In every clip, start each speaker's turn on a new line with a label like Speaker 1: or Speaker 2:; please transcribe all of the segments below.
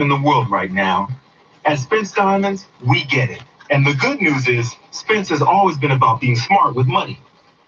Speaker 1: in the world right now. At Spence Diamonds, we get it. And the good news is, Spence has always been about being smart with money.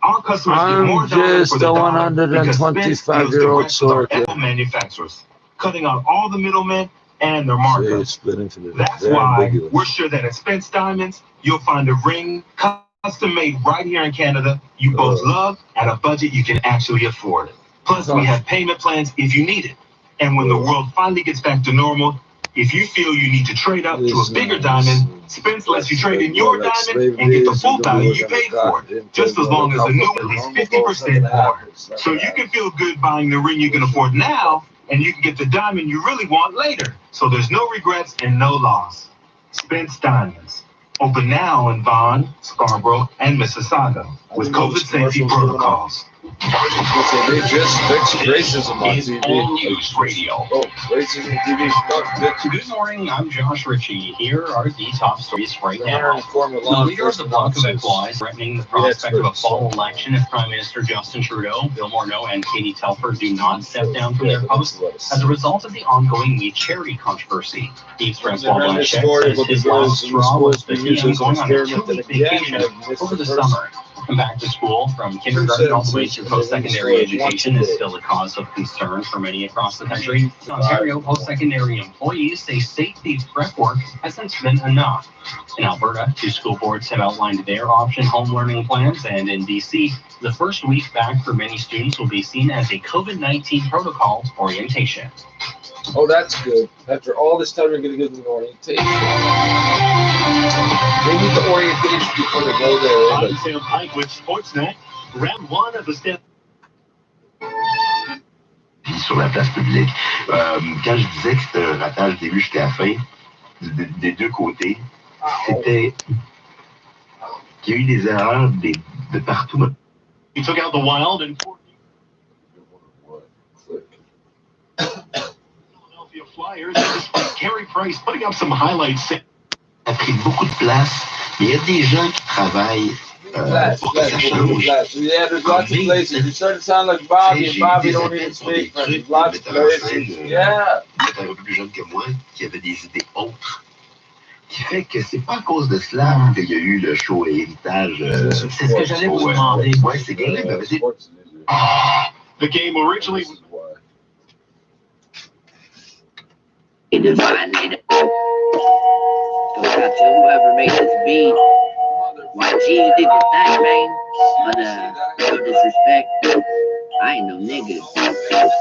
Speaker 1: Our customers get more
Speaker 2: I'm
Speaker 1: dollars for
Speaker 2: just
Speaker 1: the
Speaker 2: a
Speaker 1: dollar because Spence deals
Speaker 2: 125-year-old
Speaker 1: direct with our
Speaker 2: sorted.
Speaker 1: Apple manufacturers, cutting out all the middlemen and their
Speaker 2: See,
Speaker 1: markups.
Speaker 2: split infinity.
Speaker 1: That's
Speaker 2: Very
Speaker 1: why
Speaker 2: ambiguous.
Speaker 1: we're sure that at Spence Diamonds, you'll find a ring custom made right here in Canada you both love at a budget you can actually afford. Plus, we have payment plans if you need it. And when the world finally gets back to normal, if you feel you need to trade up to a bigger diamond, Spence lets you trade in your diamond and get the full value you paid for it, just as long as the new one is at least 50% more. So you can feel good buying the ring you can afford now, and you can get the diamond you really want later. So there's no regrets and no loss. Spence Diamonds. Open now in Vaughan, Scarborough, and Mississauga with COVID safety protocols.
Speaker 2: They just fixed racism on
Speaker 3: is
Speaker 2: TV.
Speaker 3: All News Radio.
Speaker 2: Oh, racism TV. Fuck, bitch.
Speaker 3: Good morning, I'm Josh Ritchie. Here are the top stories right
Speaker 2: The
Speaker 3: now.
Speaker 2: informed
Speaker 3: The
Speaker 2: law
Speaker 3: leader of the Bloc
Speaker 2: enforcement
Speaker 3: Quebecois
Speaker 2: officers.
Speaker 3: is threatening the prospect of a
Speaker 2: experts.
Speaker 3: fall election if Prime Minister Justin Trudeau, Bill Morneau, and Katie Telford do not step down from their posts as a result of the ongoing meat charity controversy. The Express-Paul Blanchette says his last straw was the PM going on a 2-week vacation over the summer. From back to school, from kindergarten all the way through post-secondary education is still a cause of concern for many across the country. In Ontario, post-secondary employees say safety prep work hasn't been enough. In Alberta, 2 school boards have outlined their option home learning plans, and in BC, the first week back for many students will be seen as a COVID-19 protocol orientation.
Speaker 2: Oh, that's good. After all this time, you're going to give them an orientation. They need the orientation before they go there.
Speaker 1: I'm Sam Pike with Sportsnet. Round 1 of the step.
Speaker 4: Sur la place publique. Quand je disais que c'était un ratage des début jusqu'à la fin, des deux côtés, c'était qu'il y a eu des erreurs de partout.
Speaker 1: He took out the Wild and Philadelphia Flyers. Carey Price putting up some highlights.
Speaker 4: A pris beaucoup de place. Il y a des gens qui travaillent pour que ça change.
Speaker 2: Yeah, there's lots of places. You start to sound like Bobby, and Bobby don't even speak French. Lots of places. Yeah.
Speaker 4: Peut-être un peu plus jeune que moi, qui avait des idées autres. Qui fait que c'est pas à cause de cela qu'il y a eu le show Héritage.
Speaker 1: C'est ce que j'allais vous demander.
Speaker 4: Ouais, c'est quelqu'un qui m'avait dit.
Speaker 1: The game originally.
Speaker 5: Goes out to whoever made this beat. YG, you did your thing, man. But no disrespect, I ain't no nigga.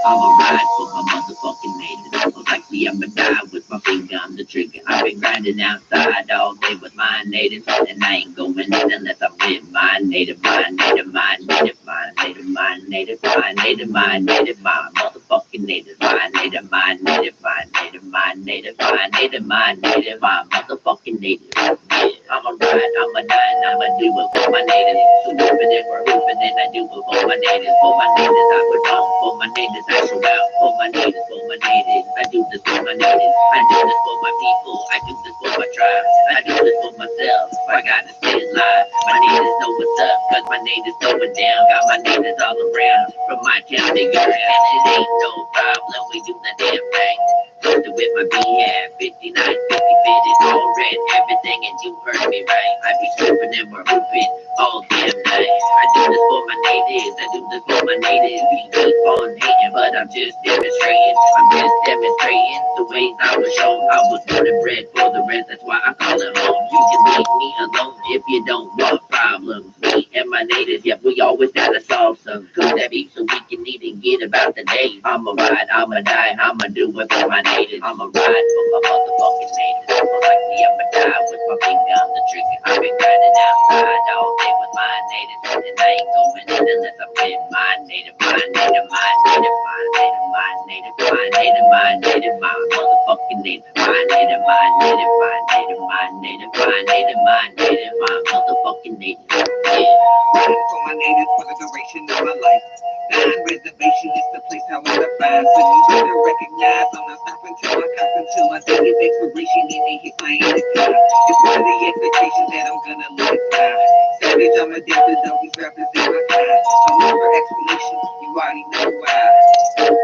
Speaker 5: I'ma ride for my motherfucking natives. Most likely I'ma die with my finger on the trigger. I've been grinding outside all day with my natives, and I ain't going in unless I'm with my native, my native, my native, my native, my native, my native, my native, my motherfucking native, my native, my native, my native, my native, my native, my native, my motherfucking native. Yeah, I'ma ride, I'ma die, and I'ma do it for my natives. So moving and we're moving, and I do it for my natives, for my natives. I put on for my natives, I show out for my natives, for my natives. I do this for my natives, I do this for my people, I do this for my tribe, I do this for myself. I gotta stay alive. My natives know what's up, cause my natives know it down. Got my natives all around, from my town to your town. It ain't no problem, we do the damn thing. Close to with my BF, 59, 50 fitted, all red, everything, and you heard me right. I be swooping and we're hooping all damn day. I do this for my natives, I do this for my natives. You keep on hating, but I'm just demonstrating. I'm just demonstrating the ways I was shown. I was born and bred for the rest, that's why I call it home. You can leave me alone if you don't want problems. Me and my natives, yeah, we always gotta solve some. Cause that beat so we can even get about the day. I'ma ride, I'ma die, I'ma do it for my natives. I'ma ride for my motherfucking natives. Most likely I'ma die with my finger on the trigger. I've been grinding outside all day with my natives, and I ain't going in unless I'm with my native, my native, my native, my native, my native, my native, my native, my motherfucking native, my native, my native, my native, my native, my native, my native, my motherfucking native. Yeah.
Speaker 6: Riding for my natives for the duration of my life. Non-reservation is the place I wanna find. So you better recognize I'm not stopping till I cop until my day of expiration and they hit my anytime. It's one of the expectations that I'm gonna let it fly. Savage, I'm addicted, always represent my kind. I'm over explanation, you already know why.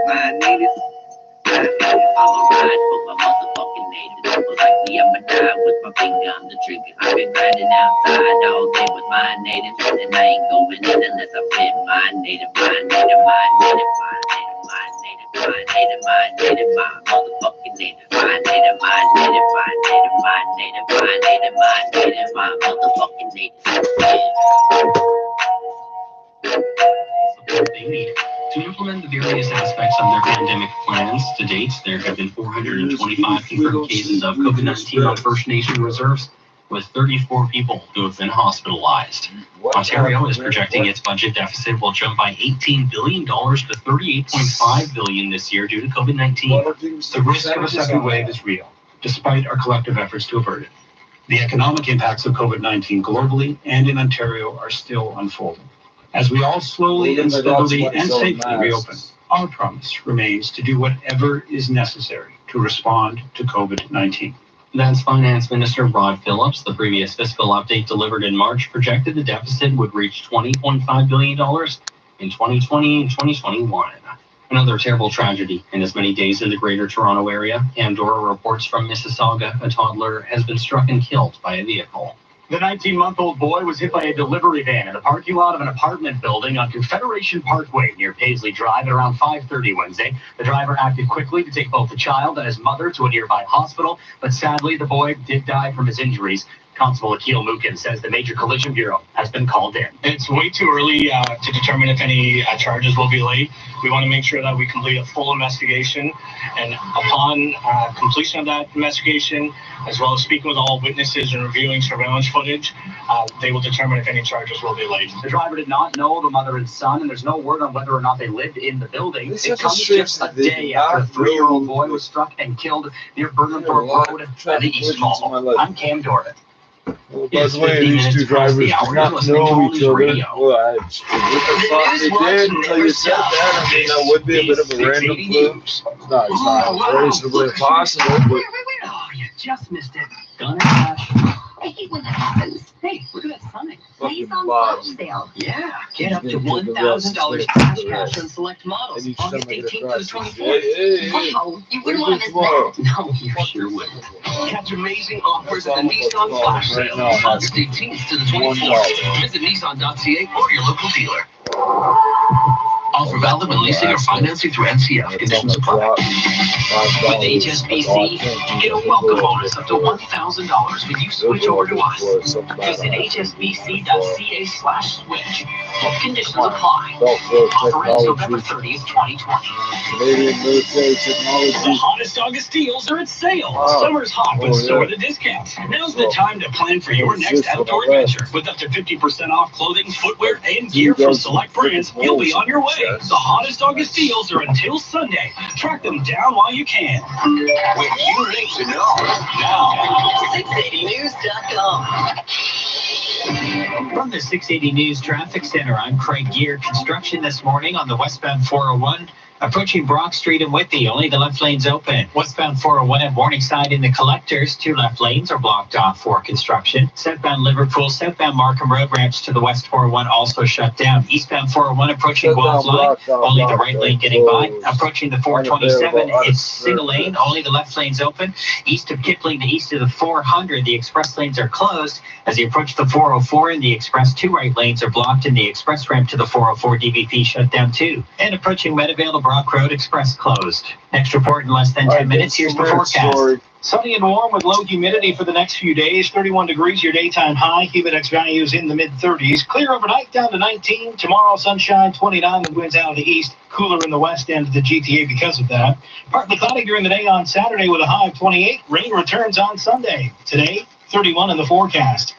Speaker 6: My natives, I
Speaker 5: I'ma ride for my motherfucking natives. People like me, I'ma die with my finger on the trigger. I've been grinding outside all day with my natives, and I ain't going in unless I fit my native, my native, my native, my native, my native, my native, my native, my motherfucking native, my native, my native, my native, my native, my native, my native, my motherfucking native.
Speaker 3: Support they need to implement the various aspects of their pandemic plans. To date, there have been 425 confirmed cases of COVID-19 on First Nation reserves, with 34 people who have been hospitalized. Ontario is projecting its budget deficit will jump by $18 billion to $38.5 billion this year due to COVID-19.
Speaker 1: The risk of a second wave is real, despite our collective efforts to avert it. The economic impacts of COVID-19 globally and in Ontario are still unfolding. As we all slowly and steadily and safely reopen, our promise remains to do whatever is necessary to respond to COVID-19.
Speaker 3: That's Finance Minister Rod Phillips. The previous fiscal update delivered in March projected the deficit would reach $20.5 billion in 2020 and 2021. Another terrible tragedy in as many days in the Greater Toronto Area. Pandora reports from Mississauga a toddler has been struck and killed by a vehicle.
Speaker 1: The 19-month-old boy was hit by a delivery van in the parking lot of an apartment building on Confederation Parkway near Paisley Drive at around 5:30 Wednesday. The driver acted quickly to take both the child and his mother to a nearby hospital, but sadly the boy did die from his injuries. Constable Akil Mukin says the Major Collision Bureau has been called in. It's way too early to determine if any charges will be laid. We want to make sure that we complete a full investigation, and upon completion of that investigation, as well as speaking with all witnesses and reviewing surveillance footage, they will determine if any charges will be laid. The driver did not know the mother and son, and there's no word on whether or not they lived in the building. It comes just a day after a 3-year-old boy was struck and killed near Burnhamthorpe Road at the East Mall. I'm Cam Dorman.
Speaker 2: Well, by the way, these two drivers do not know each other. Well, I thought they did until you said that. I mean, that would be a bit of a random clue. It's not reasonably possible, but...
Speaker 3: Oh, you just missed it. Gunner Cash.
Speaker 7: I hate when that happens. Hey, look at that Sonic. He's on flash sale.
Speaker 3: Yeah, get up to $1,000 cash on select models. August 18th to the 24th.
Speaker 7: Wow, you wouldn't want to miss that.
Speaker 3: No, you sure wouldn't. Catch amazing offers at the Nissan Flash Sale. August 18th to the 24th. Visit Nissan.ca or your local dealer. Offer valid when leasing or financing through NCF. Conditions apply. With HSBC, get a welcome bonus up to $1,000 when you switch over to us. Visit hsbc.ca/switch. Conditions apply. Offer ends November 30th, 2020.
Speaker 2: Canadian military technology.
Speaker 1: The hottest August deals are at sale. Summer's hot, but so are the discounts. Now's the time to plan for your next outdoor adventure. With up to 50% off clothing, footwear, and gear from select brands, you'll be on your way. The hottest August deals are until Sunday. Track them down while you can. When you need to know. Now, 680news.com. From the 680 News Traffic Center, I'm Craig Gear. Construction this morning on the westbound 401. Approaching Brock Street and Whitby, only the left lane's open. Westbound 401 at Morningside in the Collectors, 2 left lanes are blocked off for construction. Southbound Liverpool, southbound Markham Road ramps to the west 401 also shut down. Eastbound 401 approaching Guelph Line, only the right lane getting by. Approaching the 427, it's single lane, only the left lane's open. East of Kipling to east of the 400, the express lanes are closed. As you approach the 404 and the express, 2 right lanes are blocked, and the express ramp to the 404 DVP shut down too. And approaching Meadowvale to Brock Road Express closed. Next report in less than 10 minutes. Here's the forecast. Sunny and warm with low humidity for the next few days. 31 degrees your daytime high. Humidex values in the mid-30s. Clear overnight down to 19. Tomorrow sunshine 29 with winds out of the east. Cooler in the west end of the GTA because of that. Partly cloudy during the day on Saturday with a high of 28. Rain returns on Sunday. Today 31 in the forecast.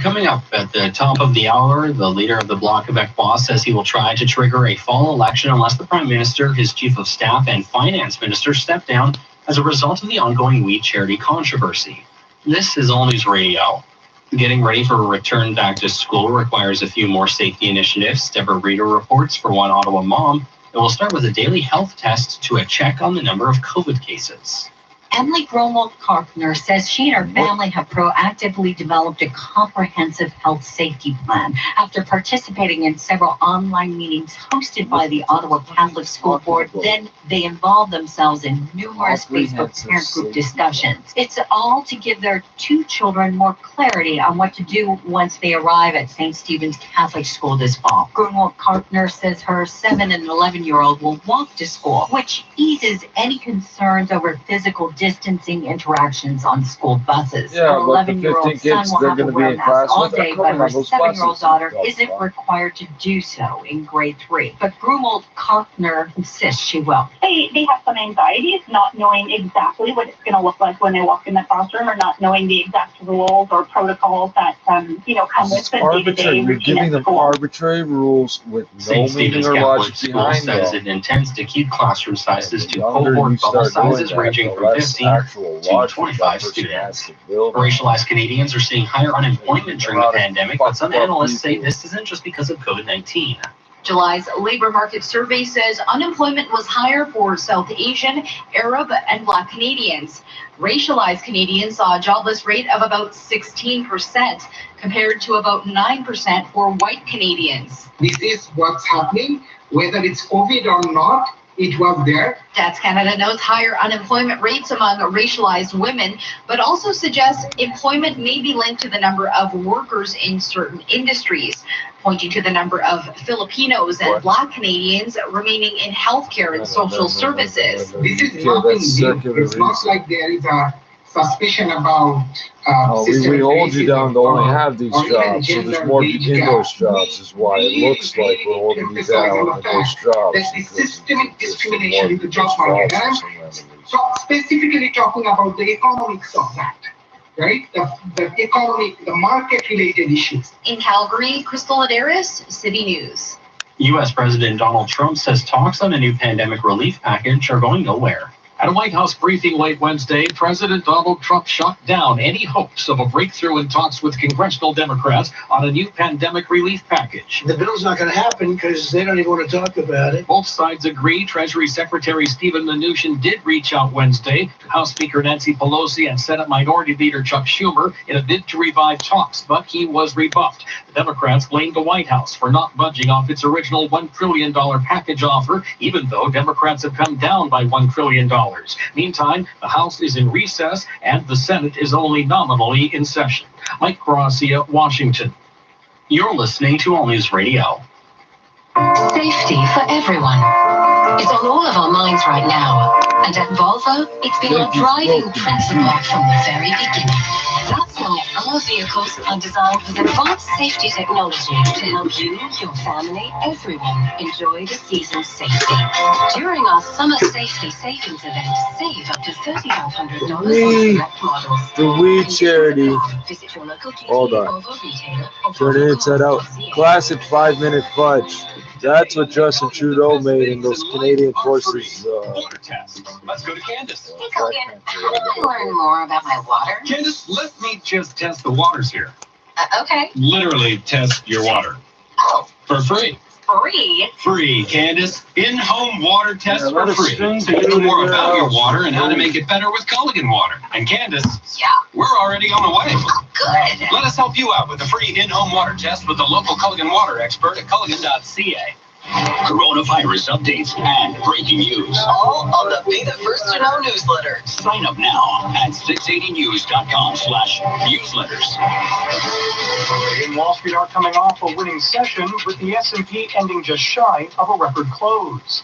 Speaker 3: Coming up at the top of the hour, the leader of the Bloc Québécois says he will try to trigger a fall election unless the Prime Minister, his Chief of Staff, and Finance Minister step down as a result of the ongoing weed charity controversy. This is All News Radio. Getting ready for a return back to school requires a few more safety initiatives. Deborah Reeder reports for one Ottawa mom. It will start with a daily health test to check on the number of COVID cases.
Speaker 7: Emily Gromwald-Karpner says she and her family have proactively developed a comprehensive health safety plan after participating in several online meetings hosted by the Ottawa Catholic School Board. Then they involved themselves in numerous Facebook parent group discussions. It's all to give their 2 children more clarity on what to do once they arrive at St. Stephen's Catholic School this fall. Gromwald-Karpner says her 7 and 11-year-old will walk to school, which eases any concerns over physical distancing interactions on school buses. Her 11-year-old son will have to wear a mask all day, but her 7-year-old daughter isn't required to do so in grade 3. But Gromwald-Karpner insists she will.
Speaker 8: They have some anxieties, not knowing exactly what it's going to look like when they walk in the classroom, or not knowing the exact rules or protocols that come with the day-to-day
Speaker 2: You're giving them arbitrary rules with no meaning or logic behind them.
Speaker 3: Says it intends to keep classroom sizes to cohort bubble sizes ranging from 15 to 25 students. Racialized Canadians are seeing higher unemployment during the pandemic, but some analysts say this isn't just because of COVID-19.
Speaker 9: July's labor market survey says unemployment was higher for South Asian, Arab, and Black Canadians. Racialized Canadians saw a jobless rate of about 16%, compared to about 9% for white Canadians.
Speaker 10: This is what's happening, whether it's COVID or not. It was there.
Speaker 9: Stats Canada notes higher unemployment rates among racialized women, but also suggests employment may be linked to the number of workers in certain industries, pointing to the number of Filipinos and Black Canadians remaining in healthcare and social services.
Speaker 10: This is nothing new. It's not like there is a suspicion about
Speaker 2: we hold you down to only have these jobs, so there's more in those jobs is why it looks like we're holding you down in those jobs.
Speaker 10: There's this systemic discrimination in the job market. And I'm specifically talking about the economics of that, right? The economic, the market-related issues.
Speaker 9: In Calgary, Crystal Adaris, City News.
Speaker 3: U.S. President Donald Trump says talks on a new pandemic relief package are going nowhere.
Speaker 11: At a White House briefing late Wednesday, President Donald Trump shut down any hopes of a breakthrough in talks with congressional Democrats on a new pandemic relief package.
Speaker 12: The bill's not going to happen because they don't even want to talk about it.
Speaker 11: Both sides agree. Treasury Secretary Steven Mnuchin did reach out Wednesday to House Speaker Nancy Pelosi and Senate Minority Leader Chuck Schumer in a bid to revive talks, but he was rebuffed. The Democrats blamed the White House for not budging off its original $1 trillion package offer, even though Democrats have come down by $1 trillion. Meantime, the House is in recess and the Senate is only nominally in session. Mike Gracia, Washington.
Speaker 3: You're listening to All News Radio.
Speaker 7: Safety for everyone. It's on all of our minds right now. And at Volvo, it's been our driving principle from the very beginning. That's why our vehicles are designed with advanced safety technology to help you, your family, everyone enjoy the season safely. During our summer safety savings event, save up to $3,500 on select models.
Speaker 2: The weed charity. Hold on. Turn it inside out. Classic 5-minute fudge. That's what Justin Trudeau made in those Canadian Forces.
Speaker 11: Let's go to Candace.
Speaker 7: Hey, Colgan, how do I learn more about my water?
Speaker 11: Candace, let me just test the waters here.
Speaker 7: Okay.
Speaker 11: Literally test your water.
Speaker 7: Oh.
Speaker 11: For free.
Speaker 7: Free?
Speaker 11: Free, Candace. In-home water test for free. So you know more about your water and how to make it better with Culligan water. And Candace, we're already on the way.
Speaker 7: Oh, good.
Speaker 11: Let us help you out with a free in-home water test with the local Culligan water expert at culligan.ca.
Speaker 13: Coronavirus updates and breaking news.
Speaker 14: All on the Be the First to Know newsletter.
Speaker 13: Sign up now at 680news.com/newsletters.
Speaker 15: In Wall Street are coming off a winning session with the S&P ending just shy of a record close.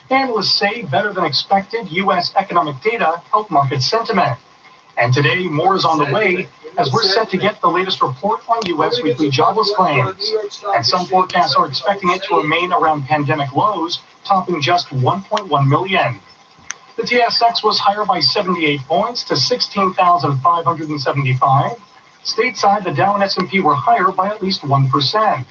Speaker 15: Analysts say better than expected U.S. economic data helped market sentiment. And today, more is on the way as we're set to get the latest report on U.S. weekly jobless claims. And some forecasts are expecting it to remain around pandemic lows, topping just 1.1 million. The TSX was higher by 78 points to 16,575. Stateside, the Dow and S&P were higher by at least 1%.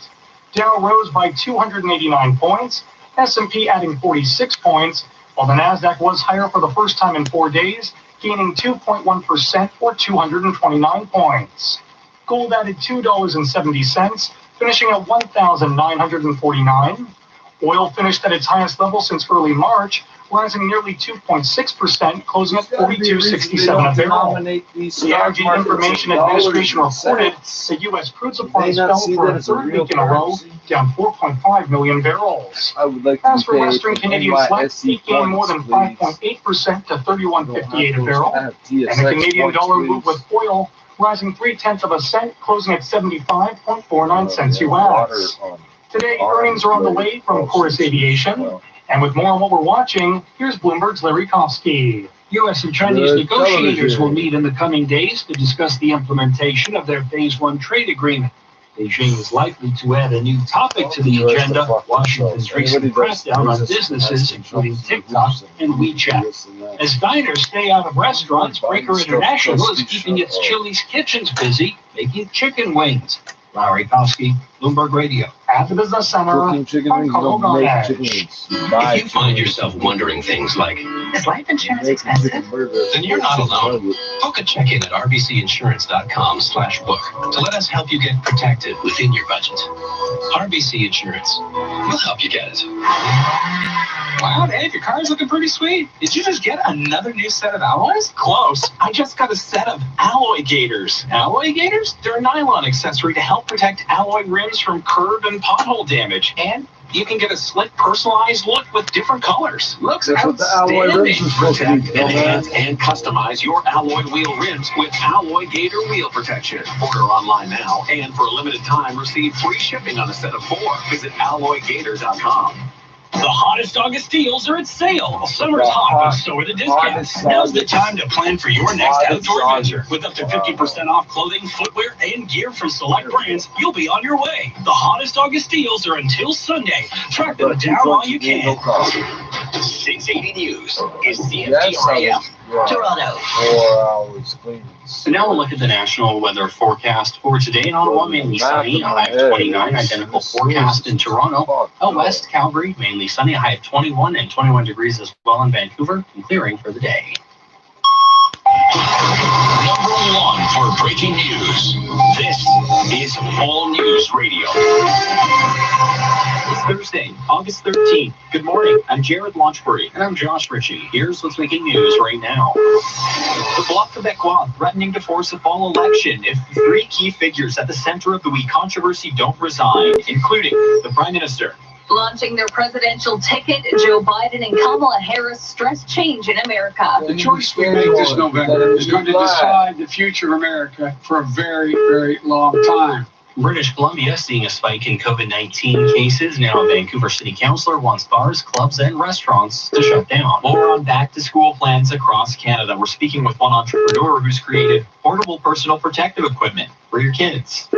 Speaker 15: Dow rose by 289 points, S&P adding 46 points, while the Nasdaq was higher for the first time in 4 days, gaining 2.1% or 229 points. Gold added $2.70, finishing at $1,949. Oil finished at its highest level since early March, rising nearly 2.6%, closing at $42.67 a barrel. The Energy Information Administration reported the U.S. crude supplies fell for a third week in a row, down 4.5 million barrels. As for Western Canadian Select, it gained more than 5.8% to $31.58 a barrel, and the Canadian dollar moved with oil rising 0.3 cents, closing at 75.49 cents U.S. Today, earnings are on the way from Chorus Aviation. And with more on what we're watching, here's Bloomberg's Larry Kofsky.
Speaker 11: U.S. and Chinese negotiators will meet in the coming days to discuss the implementation of their Phase 1 trade agreement. Beijing is likely to add a new topic to the agenda, Washington's recent crackdown on businesses, including TikTok and WeChat. As diners stay out of restaurants, Breaker International is keeping its Chili's kitchens busy, making chicken wings. Larry Kofsky, Bloomberg Radio.
Speaker 15: At the Business Center,
Speaker 2: If
Speaker 13: you find yourself wondering things like,
Speaker 7: Is life insurance expensive?
Speaker 13: then you're not alone. Book a check-in at rbcinsurance.com/book to let us help you get protected within your budget. RBC Insurance. We'll help you get it.
Speaker 11: Wow, Dave, your car's looking pretty sweet. Did you just get another new set of alloys? Close. I just got a set of alloy gaiters. Alloy gaiters? They're a nylon accessory to help protect alloy rims from curb and pothole damage. And you can get a slick, personalized look with different colors. Looks outstanding. Protect, enhance, and customize your alloy wheel rims with Alloy Gator Wheel Protection. Order online now, and for a limited time, receive free shipping on a set of 4. Visit alloygator.com. The hottest August deals are at sale. Summer's hot, but so are the discounts. Now's the time to plan for your next outdoor adventure. With up to 50% off clothing, footwear, and gear from select brands, you'll be on your way. The hottest August deals are until Sunday. Track them down while you can.
Speaker 13: 680 News is CFTRAM. Toronto.
Speaker 2: 4 hours, please.
Speaker 3: So now we'll look at the national weather forecast for today in Ottawa, mainly sunny, a high of 29, identical forecast in Toronto. Out west, Calgary, mainly sunny, a high of 21 and 21 degrees as well in Vancouver, and clearing for the day.
Speaker 13: Number 1 for breaking news. This is All News Radio.
Speaker 3: It's Thursday, August 13th. Good morning. I'm Jared Launchbury. And I'm Josh Ritchie. Here's what's making news right now. The Bloc Québécois threatening to force a fall election if 3 key figures at the center of the week controversy don't resign, including the Prime Minister.
Speaker 7: Launching their presidential ticket, Joe Biden and Kamala Harris stress change in America.
Speaker 11: The choice we make this November is going to decide the future of America for a very, very long time.
Speaker 3: British Columbia seeing a spike in COVID-19 cases. Now a Vancouver City Councillor wants bars, clubs, and restaurants to shut down. More on back-to-school plans across Canada. We're speaking with one entrepreneur who's created portable personal protective equipment for your kids.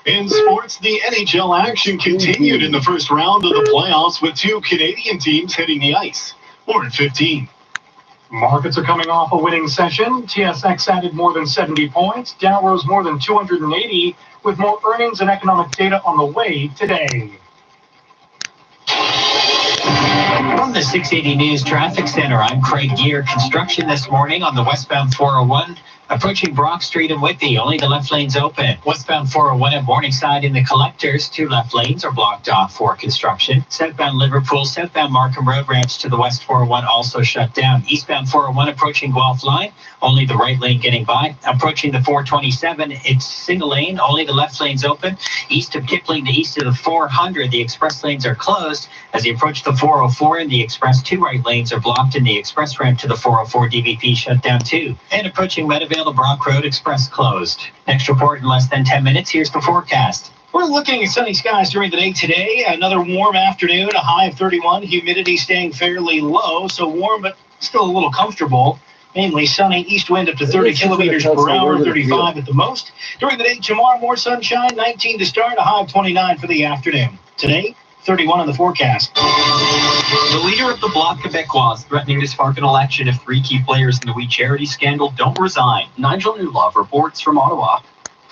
Speaker 1: In sports, the NHL action continued in the first round of the playoffs with 2 Canadian teams hitting the ice. More at 15.
Speaker 15: Markets are coming off a winning session. TSX added more than 70 points. Dow rose more than 280, with more earnings and economic data on the way today.
Speaker 3: From the 680 News Traffic Center, I'm Craig Gear. Construction this morning on the westbound 401. Approaching Brock Street and Whitby, only the left lane's open. Westbound 401 at Morningside in the collectors, 2 left lanes are blocked off for construction. Southbound Liverpool, southbound Markham Road ramps to the west 401 also shut down. Eastbound 401 approaching Guelph Line, only the right lane getting by. Approaching the 427, it's single lane, only the left lane's open. East of Kipling to east of the 400, the express lanes are closed. As you approach the 404 and the express, 2 right lanes are blocked, and the express ramp to the 404 DVP shut down too. And approaching Meadowvale, the Brock Road Express closed. Next report in less than 10 minutes. Here's the forecast.
Speaker 11: We're looking at sunny skies during the day today. Another warm afternoon, a high of 31. Humidity staying fairly low, so warm but still a little comfortable. Mainly sunny, east wind up to 30 kilometers per hour, 35 at the most. During the day tomorrow, more sunshine, 19 to start, a high of 29 for the afternoon. Today, 31 on the forecast.
Speaker 3: The leader of the Bloc Québécois is threatening to spark an election if 3 key players in the We Charity scandal don't resign. Nigel Newlove reports from Ottawa.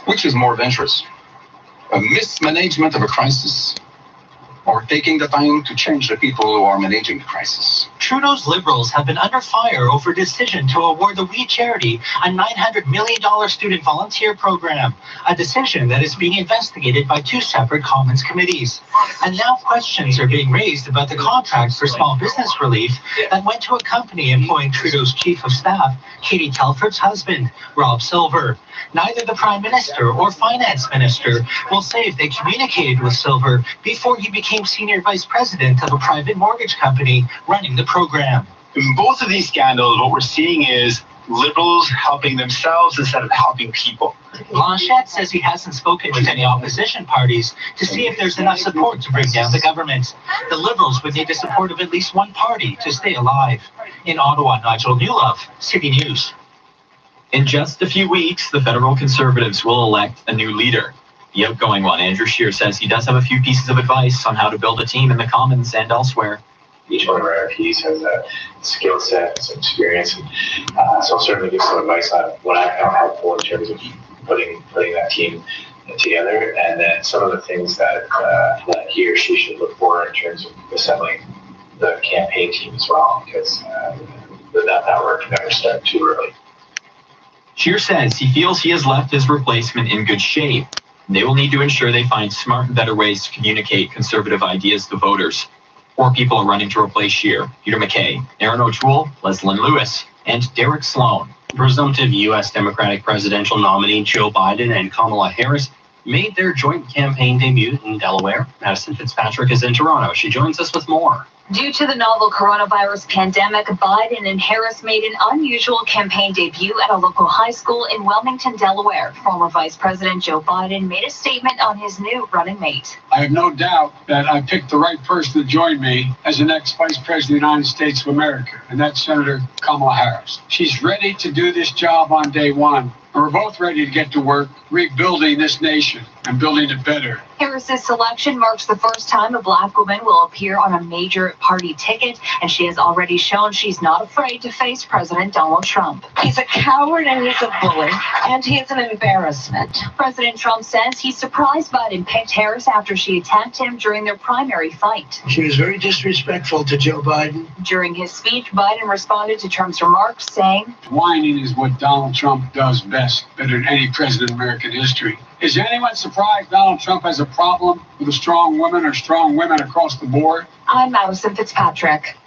Speaker 16: Which is more adventurous? A mismanagement of a crisis, or taking the time to change the people who are managing the crisis.
Speaker 3: Trudeau's Liberals have been under fire over a decision to award the We Charity a $900 million student volunteer program, a decision that is being investigated by two separate Commons committees. And now questions are being raised about the contract for small business relief that went to a company employing Trudeau's chief of staff, Katie Telford's husband, Rob Silver. Neither the Prime Minister or Finance Minister will say if they communicated with Silver before he became Senior Vice President of a private mortgage company running the program.
Speaker 1: In both of these scandals, what we're seeing is Liberals helping themselves instead of helping people.
Speaker 3: Blanchette says he hasn't spoken with any opposition parties to see if there's enough support to bring down the government. The Liberals would need the support of at least one party to stay alive. In Ottawa, Nigel Newlove, City News.
Speaker 17: In just a few weeks, the federal Conservatives will elect a new leader. The outgoing one, Andrew Scheer, says he does have a few pieces of advice on how to build a team in the Commons and elsewhere.
Speaker 18: Each one of our MPs has a skill set, some experience, and so I'll certainly give some advice on what I found helpful in terms of putting that team together, and then some of the things that he or she should look for in terms of assembling the campaign team as well, because that work can never start too early.
Speaker 17: Scheer says he feels he has left his replacement in good shape. They will need to ensure they find smart and better ways to communicate Conservative ideas to voters. 4 people are running to replace Scheer: Peter MacKay, Aaron O'Toole, Leslyn Lewis, and Derek Sloan.
Speaker 3: Presumptive U.S. Democratic presidential nominee Joe Biden and Kamala Harris made their joint campaign debut in Delaware. Madison Fitzpatrick is in Toronto. She joins us with more.
Speaker 7: Due to the novel coronavirus pandemic, Biden and Harris made an unusual campaign debut at a local high school in Wilmington, Delaware. Former Vice President Joe Biden made a statement on his new running mate.
Speaker 19: I have no doubt that I picked the right person to join me as the next Vice President of the United States of America, and that's Senator Kamala Harris. She's ready to do this job on day one. We're both ready to get to work rebuilding this nation and building it better.
Speaker 7: Harris's selection marks the first time a Black woman will appear on a major party ticket, and she has already shown she's not afraid to face President Donald Trump.
Speaker 20: He's a coward and he's a bully, and he's an embarrassment.
Speaker 7: President Trump says he's surprised Biden picked Harris after she attacked him during their primary fight.
Speaker 12: She was very disrespectful to Joe Biden.
Speaker 7: During his speech, Biden responded to Trump's remarks, saying,
Speaker 19: "Whining is what Donald Trump does best, better than any president in American history. Is anyone surprised Donald Trump has a problem with a strong woman or strong women across the board?"
Speaker 7: I'm Madison Fitzpatrick.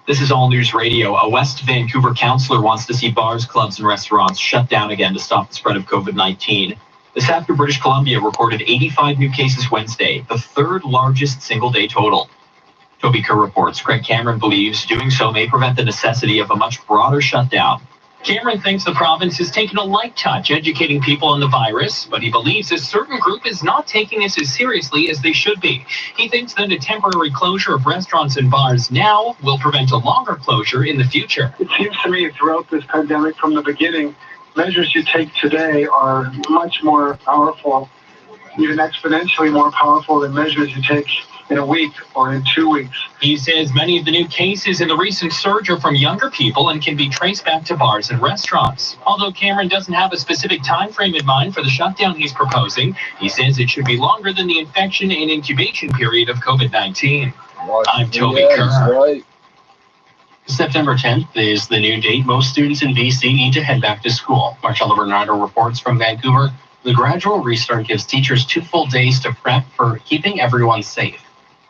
Speaker 17: This is All News Radio. A West Vancouver councillor wants to see bars, clubs, and restaurants shut down again to stop the spread of COVID-19. This after British Columbia recorded 85 new cases Wednesday, the 3rd largest single-day total. Toby Kerr reports Craig Cameron believes doing so may prevent the necessity of a much broader shutdown.
Speaker 11: Cameron thinks the province has taken a light touch educating people on the virus, but he believes a certain group is not taking this as seriously as they should be. He thinks that a temporary closure of restaurants and bars now will prevent a longer closure in the future.
Speaker 21: It seems to me throughout this pandemic from the beginning, measures you take today are much more powerful, even exponentially more powerful than measures you take in a week or in 2 weeks.
Speaker 11: He says many of the new cases in the recent surge are from younger people and can be traced back to bars and restaurants. Although Cameron doesn't have a specific time frame in mind for the shutdown he's proposing, he says it should be longer than the infection and incubation period of COVID-19. I'm Toby Kerr.
Speaker 2: Right.
Speaker 3: September 10th is the new date. Most students in BC need to head back to school. Marcella Bernardo reports from Vancouver. The gradual restart gives teachers 2 full days to prep for keeping everyone safe.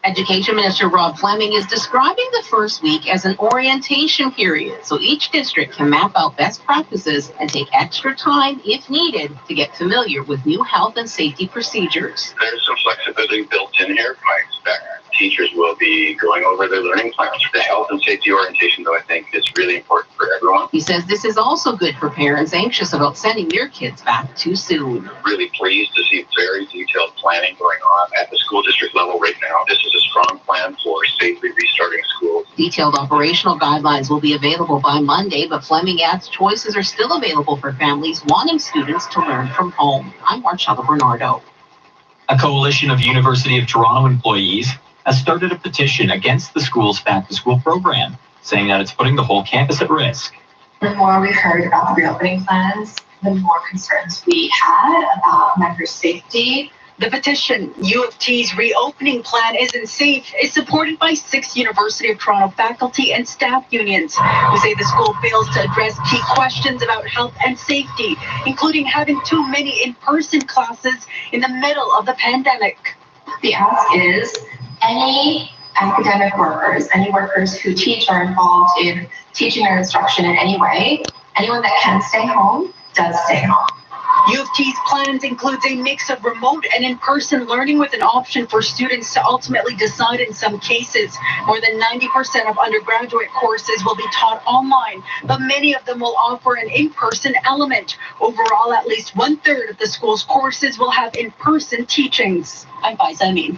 Speaker 22: Education Minister Rob Fleming is describing the first week as an orientation period, so each district can map out best practices and take extra time, if needed, to get familiar with new health and safety procedures.
Speaker 23: There's some flexibility built in here. I expect teachers will be going over their learning plans. The health and safety orientation, though, I think is really important for everyone.
Speaker 22: He says this is also good for parents anxious about sending their kids back too soon.
Speaker 23: Really pleased to see very detailed planning going on at the school district level right now. This is a strong plan for safely restarting schools.
Speaker 22: Detailed operational guidelines will be available by Monday, but Fleming adds choices are still available for families wanting students to learn from home. I'm Marcella Bernardo.
Speaker 17: A coalition of University of Toronto employees has started a petition against the school's back-to-school program, saying that it's putting the whole campus at risk.
Speaker 24: The more we heard about the reopening plans, the more concerns we had about member safety,
Speaker 7: The petition, U of T's reopening plan isn't safe, is supported by 6 University of Toronto faculty and staff unions who say the school fails to address key questions about health and safety, including having too many in-person classes in the middle of the pandemic.
Speaker 4: The ask is any academic workers, any workers who teach or are involved in teaching or instruction in any way, anyone that can stay home does stay home.
Speaker 7: U of T's plans includes a mix of remote and in-person learning with an option for students to ultimately decide in some cases. More than 90% of undergraduate courses will be taught online, but many of them will offer an in-person element. Overall, at least 1/3 of the school's courses will have in-person teachings. I'm Faisal.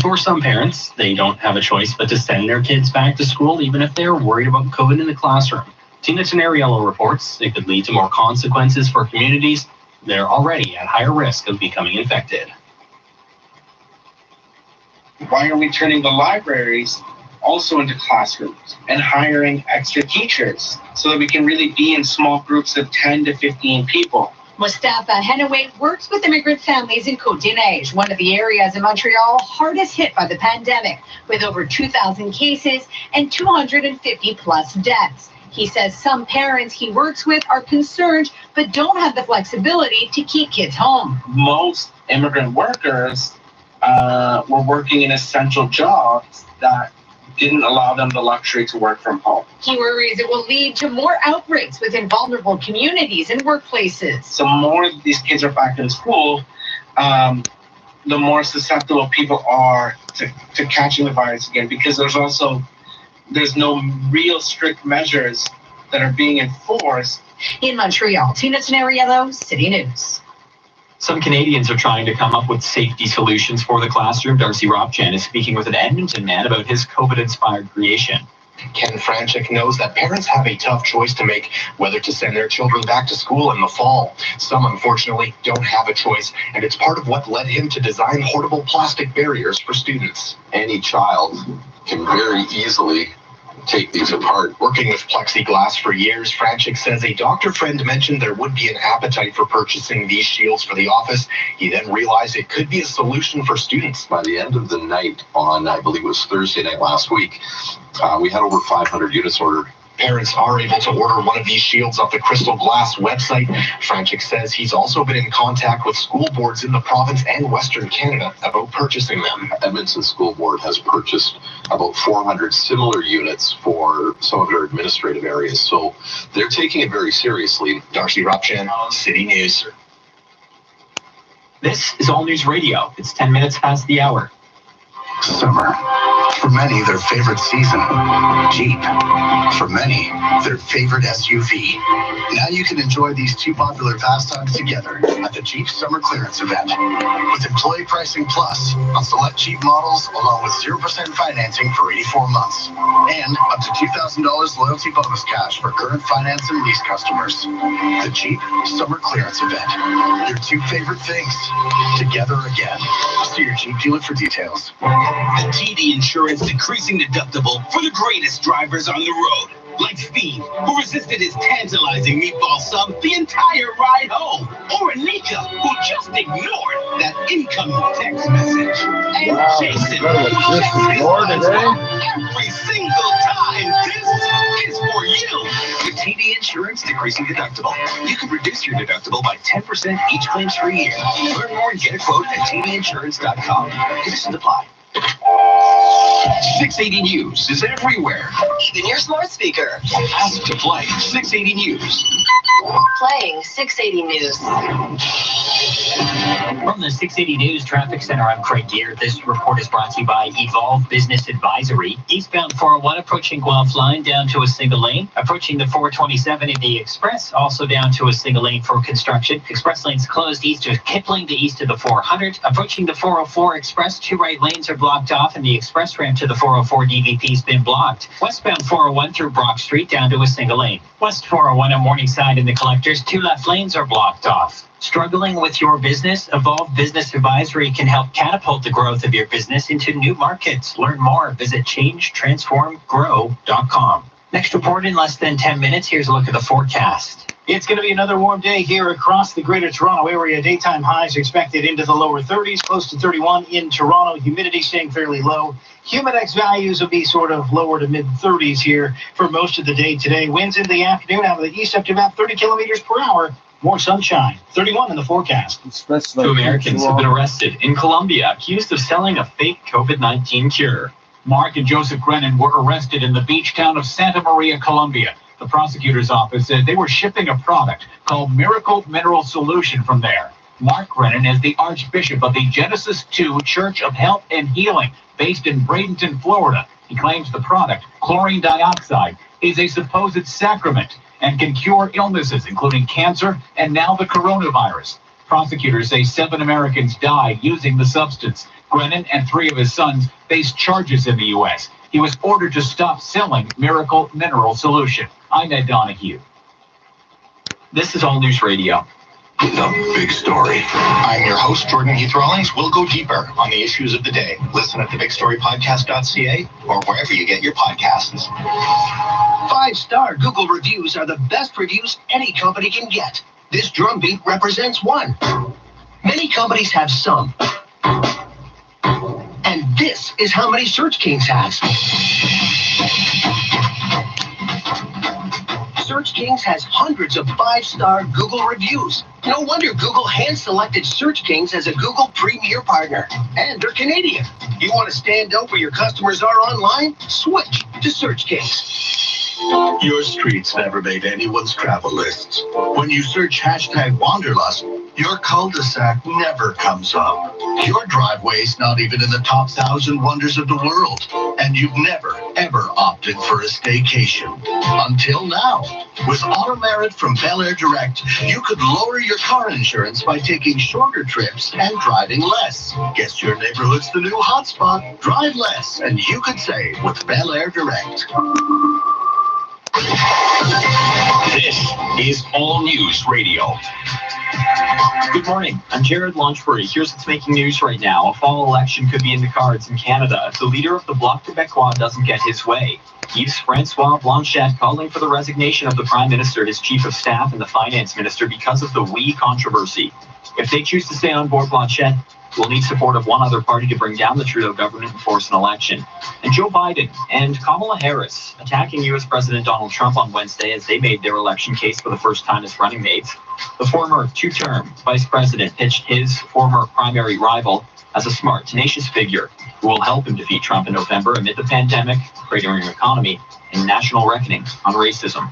Speaker 3: For some parents, they don't have a choice but to send their kids back to school, even if they're worried about COVID in the classroom. Tina Tenariello reports it could lead to more consequences for communities that are already at higher risk of becoming infected.
Speaker 5: Why are we turning the libraries also into classrooms and hiring extra teachers so that we can really be in small groups of 10 to 15 people?
Speaker 7: Mustafa Henaway works with immigrant families in Côte-des-Neiges, one of the areas in Montreal hardest hit by the pandemic, with over 2,000 cases and 250 plus deaths. He says some parents he works with are concerned but don't have the flexibility to keep kids home.
Speaker 5: Most immigrant workers were working in essential jobs that didn't allow them the luxury to work from home.
Speaker 7: He worries it will lead to more outbreaks within vulnerable communities and workplaces.
Speaker 5: The more these kids are back in school, the more susceptible people are to catching the virus again, because there's no real strict measures that are being enforced.
Speaker 7: In Montreal, Tina Tenariello, City News.
Speaker 17: Some Canadians are trying to come up with safety solutions for the classroom. Darcy Robchan is speaking with an Edmonton man about his COVID-inspired creation.
Speaker 1: Ken Franchik knows that parents have a tough choice to make whether to send their children back to school in the fall. Some, unfortunately, don't have a choice, and it's part of what led him to design portable plastic barriers for students.
Speaker 6: Any child can very easily take these apart.
Speaker 1: Working with plexiglass for years, Franchik says a doctor friend mentioned there would be an appetite for purchasing these shields for the office. He then realized it could be a solution for students.
Speaker 6: By the end of the night on, I believe it was Thursday night last week, we had over 500 units ordered.
Speaker 1: Parents are able to order one of these shields off the Crystal Glass website. Franchik says he's also been in contact with school boards in the province and Western Canada about purchasing them.
Speaker 6: Edmonton School Board has purchased about 400 similar units for some of their administrative areas, so they're taking it very seriously.
Speaker 1: Darcy Robchan, City News.
Speaker 17: This is All News Radio. It's 10 minutes past the hour.
Speaker 24: Summer. For many, their favorite season. Jeep. For many, their favorite SUV. Now you can enjoy these two popular pastimes together at the Jeep Summer Clearance event. With employee pricing plus on select Jeep models, along with 0% financing for 84 months. And up to $2,000 loyalty bonus cash for current finance and lease customers. The Jeep Summer Clearance event. Your two favorite things together again. See your Jeep dealer for details.
Speaker 25: The TD Insurance decreasing deductible for the greatest drivers on the road. Like Steve, who resisted his tantalizing meatball sub the entire ride home. Or Anika, who just ignored that incoming text message. And Jason, who checks his phone every single time. This is for you. With TD Insurance decreasing deductible, you can reduce your deductible by 10% each claims-free year. Learn more and get a quote at tdinsurance.com. Conditions apply. 680 News is everywhere.
Speaker 14: Even your smart speaker.
Speaker 25: Ask to play 680 News.
Speaker 14: Playing 680 News.
Speaker 3: From the 680 News Traffic Center, I'm Craig Gear. This report is brought to you by Evolve Business Advisory. Eastbound 401 approaching Guelph Line down to a single lane. Approaching the 427 in the Express, also down to a single lane for construction. Express lanes closed east of Kipling to east of the 400. Approaching the 404 Express, 2 right lanes are blocked off and the express ramp to the 404 DVP has been blocked. Westbound 401 through Brock Street down to a single lane. West 401 on Morningside in the Collectors, 2 left lanes are blocked off. Struggling with your business? Evolve Business Advisory can help catapult the growth of your business into new markets. Learn more. Visit changetransformgrow.com. Next report in less than 10 minutes. Here's a look at the forecast.
Speaker 11: It's going to be another warm day here across the greater Toronto area. Daytime highs are expected into the lower 30s, close to 31 in Toronto. Humidity staying fairly low. Humidex values will be sort of lower to mid 30s here for most of the day today. Winds in the afternoon out of the east up to about 30 kilometers per hour. More sunshine. 31 in the forecast.
Speaker 17: Two Americans have been arrested in Colombia, accused of selling a fake COVID-19 cure.
Speaker 19: Mark and Joseph Grennan were arrested in the beach town of Santa Maria, Colombia. The prosecutor's office said they were shipping a product called Miracle Mineral Solution from there. Mark Grennan is the Archbishop of the Genesis II Church of Health and Healing, based in Bradenton, Florida. He claims the product, chlorine dioxide, is a supposed sacrament and can cure illnesses, including cancer and now the coronavirus. Prosecutors say 7 Americans died using the substance. Grennan and 3 of his sons face charges in the U.S. He was ordered to stop selling Miracle Mineral Solution. I'm Ed Donahue.
Speaker 17: This is All News Radio.
Speaker 24: The big story. I'm your host, Jordan Heath Rawlings. We'll go deeper on the issues of the day. Listen at thebigstorypodcast.ca or wherever you get your podcasts.
Speaker 12: 5-star Google reviews are the best reviews any company can get. This drumbeat represents one. Many companies have some. And this is how many Search Kings has. Search Kings has hundreds of 5-star Google reviews. No wonder Google hand-selected Search Kings as a Google Premier Partner. And they're Canadian. You want to stand out where your customers are online? Switch to Search Kings.
Speaker 24: Your streets never made anyone's travel lists. When you search #Wanderlust, your cul-de-sac never comes up. Your driveway's not even in the top 1,000 wonders of the world. And you've never, ever opted for a staycation. Until now. With Auto Merit from Bel Air Direct, you could lower your car insurance by taking shorter trips and driving less. Guess your neighborhood's the new hotspot. Drive less, and you could save with Bel Air Direct.
Speaker 25: This is All News Radio.
Speaker 17: Good morning. I'm Jared Launchbury. Here's what's making news right now. A fall election could be in the cards in Canada if the leader of the Bloc Québécois doesn't get his way. Yves Francois Blanchet calling for the resignation of the Prime Minister, his Chief of Staff, and the Finance Minister because of the We controversy. If they choose to stay on board, Blanchet will need support of one other party to bring down the Trudeau government and force an election. And Joe Biden and Kamala Harris attacking U.S. President Donald Trump on Wednesday as they made their election case for the first time as running mates. The former 2-term vice president pitched his former primary rival as a smart, tenacious figure who will help him defeat Trump in November amid the pandemic, cratering economy, and national reckoning on racism.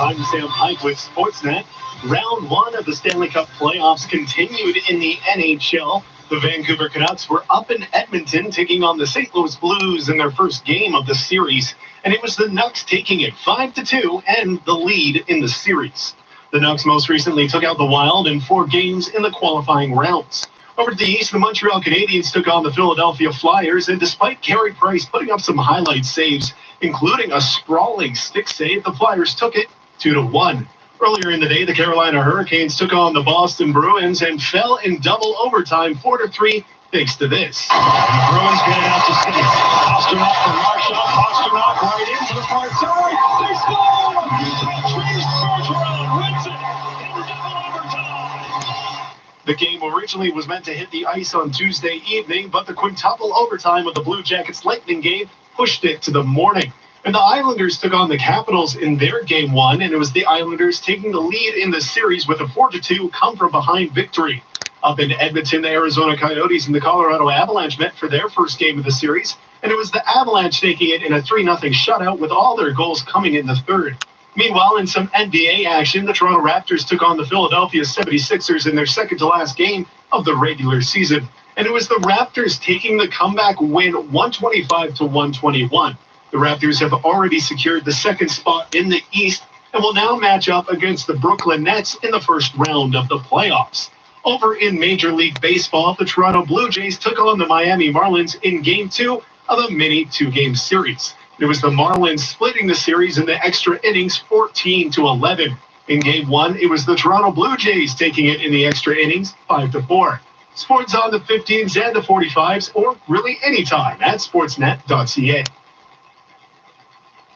Speaker 1: I'm Sam Pike with Sportsnet. Round 1 of the Stanley Cup playoffs continued in the NHL. The Vancouver Canucks were up in Edmonton taking on the St. Louis Blues in their first game of the series. And it was the Nucks taking it 5-2 and the lead in the series. The Nucks most recently took out the Wild in 4 games in the qualifying rounds. Over to the east, the Montreal Canadiens took on the Philadelphia Flyers, and despite Carey Price putting up some highlight saves, including a sprawling stick save, the Flyers took it 2-1. Earlier in the day, the Carolina Hurricanes took on the Boston Bruins and fell in double overtime 4-3 thanks to this. And the Bruins get it out to center. Pasternak from Marchand. Pasternak right into the far side. They score! Patrice Bergeron wins it in double overtime. The game originally was meant to hit the ice on Tuesday evening, but the quintuple overtime of the Blue Jackets Lightning game pushed it to the morning. And the Islanders took on the Capitals in their Game 1, and it was the Islanders taking the lead in the series with a 4-2 come-from-behind victory. Up in Edmonton, the Arizona Coyotes and the Colorado Avalanche met for their first game of the series, and it was the Avalanche taking it in a 3-0 shutout with all their goals coming in the third. Meanwhile, in some NBA action, the Toronto Raptors took on the Philadelphia 76ers in their second-to-last game of the regular season, and it was the Raptors taking the comeback win 125-121. The Raptors have already secured the second spot in the East and will now match up against the Brooklyn Nets in the first round of the playoffs. Over in Major League Baseball, the Toronto Blue Jays took on the Miami Marlins in Game 2 of a mini 2-game series. It was the Marlins splitting the series in the extra innings 14-11. In Game 1, it was the Toronto Blue Jays taking it in the extra innings 5-4. Sports on the 15s and the 45s, or really anytime at sportsnet.ca.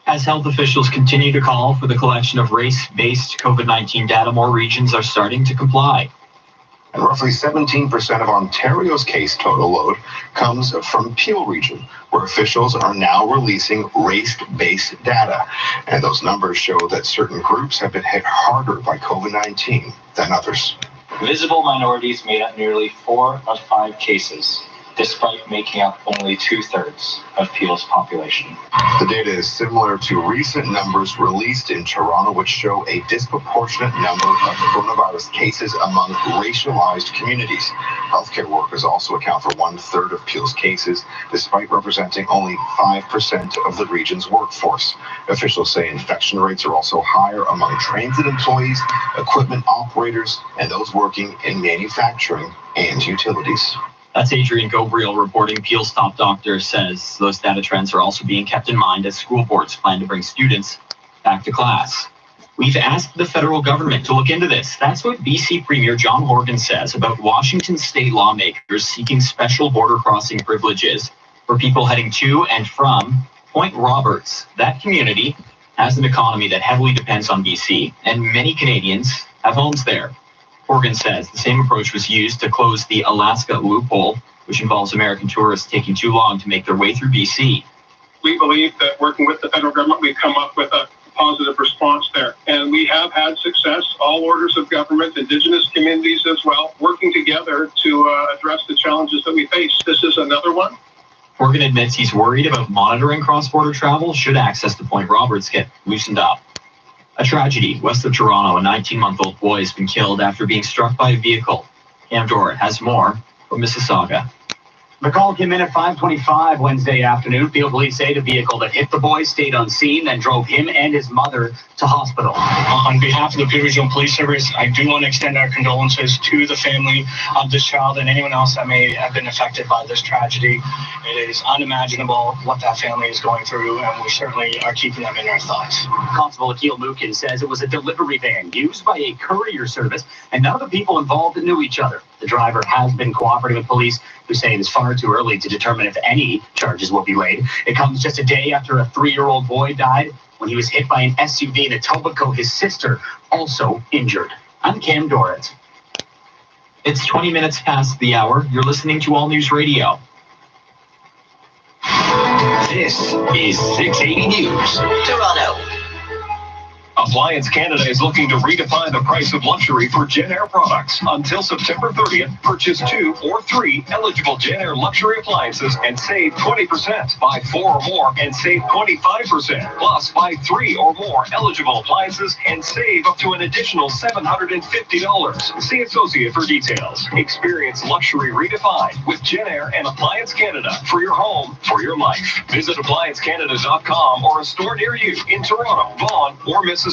Speaker 17: As health officials continue to call for the collection of race-based COVID-19 data, more regions are starting to comply.
Speaker 6: And roughly 17% of Ontario's case total load comes from Peel region, where officials are now releasing race-based data. And those numbers show that certain groups have been hit harder by COVID-19 than others.
Speaker 8: Visible minorities made up nearly 4 of 5 cases, despite making up only 2/3 of Peel's population.
Speaker 6: The data is similar to recent numbers released in Toronto, which show a disproportionate number of coronavirus cases among racialized communities. Healthcare workers also account for 1/3 of Peel's cases, despite representing only 5% of the region's workforce. Officials say infection rates are also higher among transit employees, equipment operators, and those working in manufacturing and utilities.
Speaker 17: That's Adrian Gabriel reporting. Peel's top doctor says those data trends are also being kept in mind as school boards plan to bring students back to class. We've asked the federal government to look into this. That's what BC Premier John Horgan says about Washington state lawmakers seeking special border crossing privileges for people heading to and from Point Roberts. That community has an economy that heavily depends on BC, and many Canadians have homes there. Horgan says the same approach was used to close the Alaska loophole, which involves American tourists taking too long to make their way through BC.
Speaker 9: We believe that working with the federal government, we've come up with a positive response there. And we have had success, all orders of government, Indigenous communities as well, working together to address the challenges that we face. This is another one.
Speaker 17: Horgan admits he's worried about monitoring cross-border travel should access to Point Roberts get loosened up. A tragedy west of Toronto. A 19-month-old boy has been killed after being struck by a vehicle. Cam Dorrit has more from Mississauga.
Speaker 10: The call came in at 5:25 Wednesday afternoon. Field police say the vehicle that hit the boy stayed unseen, then drove him and his mother to hospital.
Speaker 13: On behalf of the Peel Regional Police Service, I do want to extend our condolences to the family of this child and anyone else that may have been affected by this tragedy. It is unimaginable what that family is going through, and we certainly are keeping them in our thoughts.
Speaker 10: Constable Akil Mukin says it was a delivery van used by a courier service, and none of the people involved knew each other. The driver has been cooperating with police, who say it is far too early to determine if any charges will be laid. It comes just a day after a 3-year-old boy died when he was hit by an SUV in Etobicoke. His sister also injured. I'm Cam Dorrit.
Speaker 17: It's 20 minutes past the hour. You're listening to All News Radio.
Speaker 25: This is 680 News.
Speaker 14: Toronto.
Speaker 15: Appliance Canada is looking to redefine the price of luxury for Genair products. Until September 30th, purchase 2 or 3 eligible Genair luxury appliances and save 20%. Buy 4 or more and save 25%. Plus, buy 3 or more eligible appliances and save up to an additional $750. See associate for details. Experience luxury redefined with Genair and Appliance Canada for your home, for your life. Visit appliancecanada.com or a store near you in Toronto, Vaughan, or Mississauga.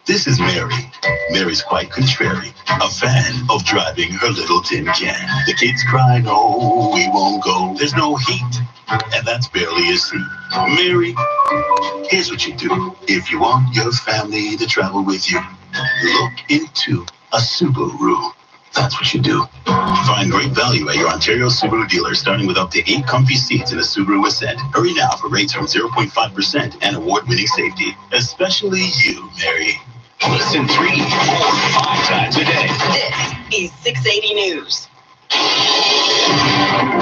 Speaker 26: This is Mary. Mary's quite contrary, a fan of driving her little tin can. The kids cry, no, we won't go. There's no heat, and that's barely a seat. Mary, here's what you do. If you want your family to travel with you, look into a Subaru. That's what you do. Find great value at your Ontario Subaru dealer, starting with up to 8 comfy seats in a Subaru Ascent. Hurry now for rates from 0.5% and award-winning safety. Especially you, Mary.
Speaker 25: Listen 3, 4, 5 times a day.
Speaker 14: This is 680 News.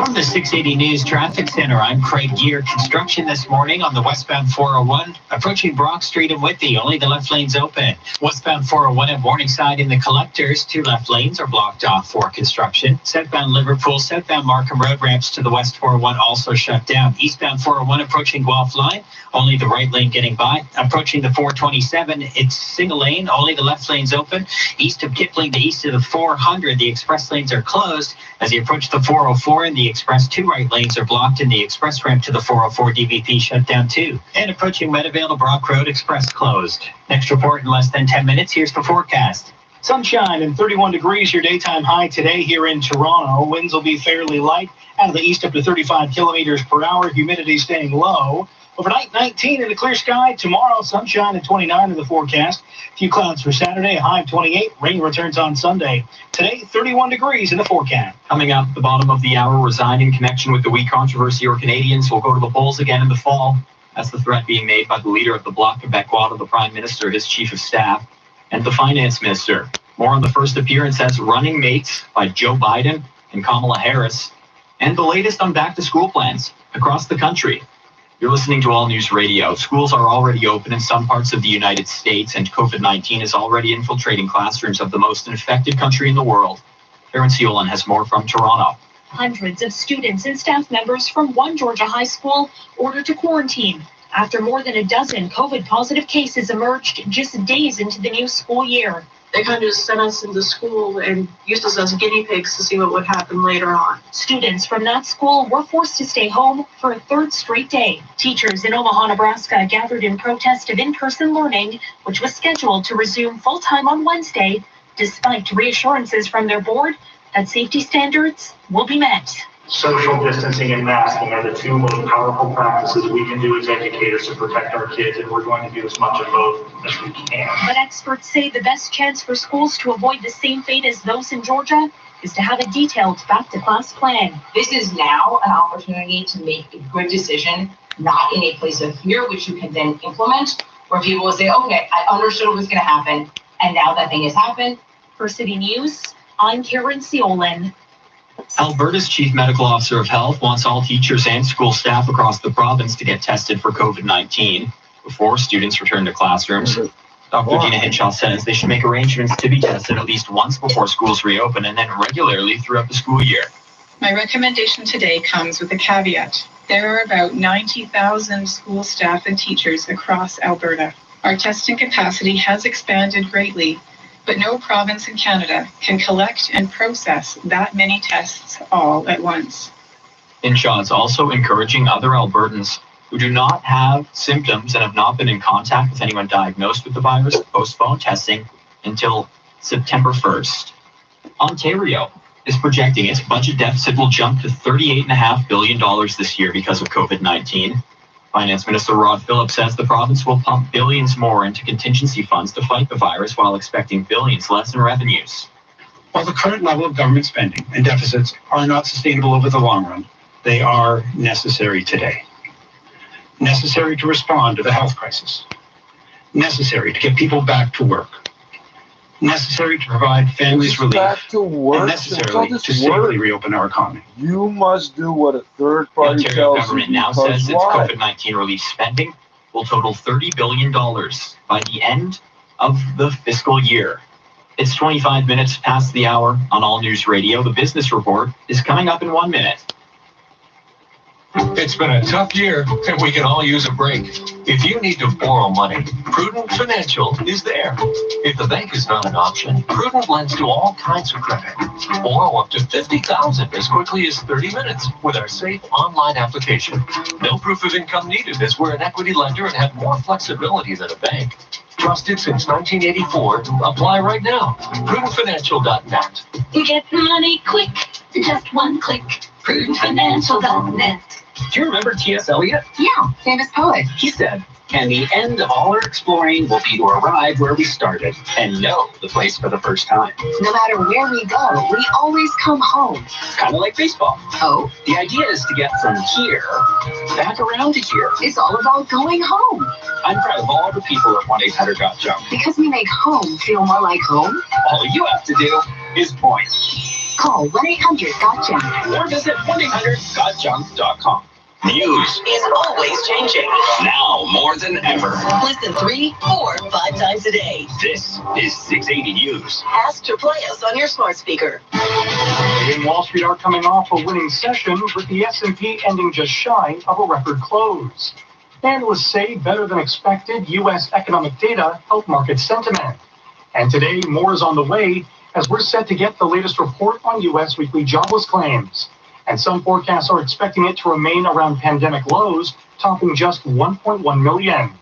Speaker 27: From the 680 News Traffic Center, I'm Craig Gear. Construction this morning on the westbound 401, approaching Brock Street and Whitby. Only the left lane's open. Westbound 401 at Morningside in the collectors, 2 left lanes are blocked off for construction. Southbound Liverpool, southbound Markham Road ramps to the west 401 also shut down. Eastbound 401 approaching Guelph Line, only the right lane getting by. Approaching the 427, it's single lane, only the left lane's open. East of Kipling to east of the 400, the express lanes are closed. As you approach the 404 and the express, 2 right lanes are blocked, and the express ramp to the 404 DVP shut down too. And approaching Meadowvale to Brock Road, express closed. Next report in less than 10 minutes. Here's the forecast.
Speaker 13: Sunshine and 31 degrees, your daytime high today here in Toronto. Winds will be fairly light out of the east up to 35 kilometers per hour. Humidity staying low. Overnight, 19 in a clear sky. Tomorrow, sunshine and 29 in the forecast. A few clouds for Saturday, a high of 28. Rain returns on Sunday. Today, 31 degrees in the forecast.
Speaker 17: Coming up at the bottom of the hour, resigned in connection with the wheat controversy, or Canadians will go to the polls again in the fall. That's the threat being made by the leader of the Bloc Québécois, the Prime Minister, his Chief of Staff, and the Finance Minister. More on the first appearance as running mates by Joe Biden and Kamala Harris, and the latest on back-to-school plans across the country. You're listening to All News Radio. Schools are already open in some parts of the United States, and COVID-19 is already infiltrating classrooms of the most infected country in the world. Erin Seolin has more from Toronto.
Speaker 2: Hundreds of students and staff members from one Georgia high school ordered to quarantine after more than a dozen COVID-positive cases emerged just days into the new school year.
Speaker 16: They kind of just sent us into school and used us as guinea pigs to see what would happen later on.
Speaker 2: Students from that school were forced to stay home for a third straight day. Teachers in Omaha, Nebraska gathered in protest of in-person learning, which was scheduled to resume full-time on Wednesday, despite reassurances from their board that safety standards will be met.
Speaker 18: Social distancing and masking are the two most powerful practices we can do as educators to protect our kids, and we're going to do as much of both as we can.
Speaker 2: But experts say the best chance for schools to avoid the same fate as those in Georgia is to have a detailed back-to-class plan.
Speaker 20: This is now an opportunity to make a good decision, not in a place of fear, which you can then implement, where people will say, okay, I understood what was going to happen, and now that thing has happened.
Speaker 2: For City News, I'm Karen Seolin.
Speaker 17: Alberta's Chief Medical Officer of Health wants all teachers and school staff across the province to get tested for COVID-19 before students return to classrooms. Dr. Dina Hinshaw says they should make arrangements to be tested at least once before schools reopen and then regularly throughout the school year.
Speaker 21: My recommendation today comes with a caveat. There are about 90,000 school staff and teachers across Alberta. Our testing capacity has expanded greatly, but no province in Canada can collect and process that many tests all at once.
Speaker 17: Hinshaw is also encouraging other Albertans who do not have symptoms and have not been in contact with anyone diagnosed with the virus to postpone testing until September 1st. Ontario is projecting its budget deficit will jump to $38.5 billion this year because of COVID-19. Finance Minister Rod Phillips says the province will pump billions more into contingency funds to fight the virus while expecting billions less in revenues.
Speaker 22: While the current level of government spending and deficits are not sustainable over the long run, they are necessary today. Necessary to respond to the health crisis. Necessary to get people back to work. Necessary to provide families relief.
Speaker 23: Back to work.
Speaker 22: And necessary to safely reopen our economy.
Speaker 23: You must do what a third party
Speaker 17: The Ontario
Speaker 23: tells
Speaker 17: government
Speaker 23: you.
Speaker 17: now says its
Speaker 23: Why?
Speaker 17: COVID-19 relief spending will total $30 billion by the end of the fiscal year. It's 25 minutes past the hour on All News Radio. The Business Report is coming up in 1 minute.
Speaker 15: It's been a tough year, and we can all use a break. If you need to borrow money, Prudent Financial is there. If the bank is not an option, Prudent lends to all kinds of credit. Borrow up to $50,000 as quickly as 30 minutes with our safe online application. No proof of income needed, as we're an equity lender and have more flexibility than a bank. Trusted since 1984. Apply right now. PrudentFinancial.net.
Speaker 2: Get money quick, just one click. PrudentFinancial.net.
Speaker 10: Do you remember T.S. Eliot?
Speaker 20: Yeah, famous poet.
Speaker 10: He said, and the end of all our exploring will be to arrive where we started and know the place for the first time.
Speaker 20: No matter where we go, we always come home.
Speaker 10: Kind of like baseball.
Speaker 20: Oh?
Speaker 10: The idea is to get from here back around to here.
Speaker 20: It's all about going home.
Speaker 10: I'm proud of all the people at 1-800-GOT-JUNK.
Speaker 20: Because we make home feel more like home.
Speaker 10: All you have to do is point.
Speaker 20: Call 1-800-GOT-JUNK.
Speaker 10: Or visit 1-800-GOT-JUNK.com.
Speaker 14: News is always changing.
Speaker 15: Now more than ever.
Speaker 14: Listen 3, 4, 5 times a day.
Speaker 15: This is 680 News.
Speaker 14: Ask to play us on your smart speaker.
Speaker 18: In Wall Street are coming off a winning session, with the S&P ending just shy of a record close. Analysts say better than expected U.S. economic data helped market sentiment. And today, more is on the way as we're set to get the latest report on U.S. weekly jobless claims. And some forecasts are expecting it to remain around pandemic lows, topping just 1.1 million.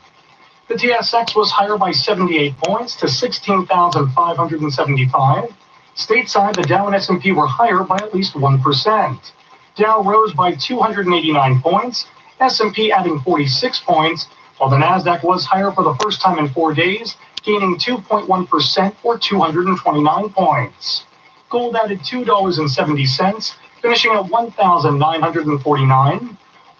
Speaker 18: The TSX was higher by 78 points to 16,575. Stateside, the Dow and S&P were higher by at least 1%. Dow rose by 289 points, S&P adding 46 points, while the Nasdaq was higher for the first time in 4 days, gaining 2.1% or 229 points. Gold added $2.70, finishing at $1,949.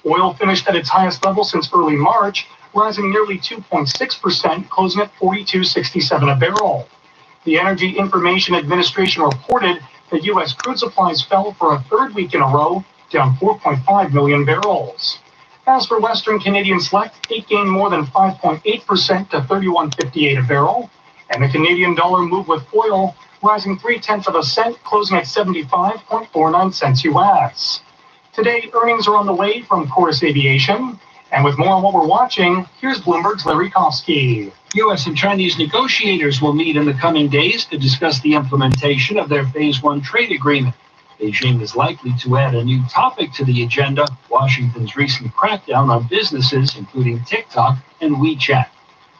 Speaker 18: Oil finished at its highest level since early March, rising nearly 2.6%, closing at $42.67 a barrel. The Energy Information Administration reported that U.S. crude supplies fell for a third week in a row, down 4.5 million barrels. As for Western Canadian Select, it gained more than 5.8% to $31.58 a barrel, and the Canadian dollar moved with oil, rising 0.3 cents, closing at 75.49 cents U.S. Today, earnings are on the way from Chorus Aviation, and with more on what we're watching, here's Bloomberg's Larry Kofsky.
Speaker 22: U.S. and Chinese negotiators will meet in the coming days to discuss the implementation of their Phase 1 trade agreement. Beijing is likely to add a new topic to the agenda, Washington's recent crackdown on businesses, including TikTok and WeChat.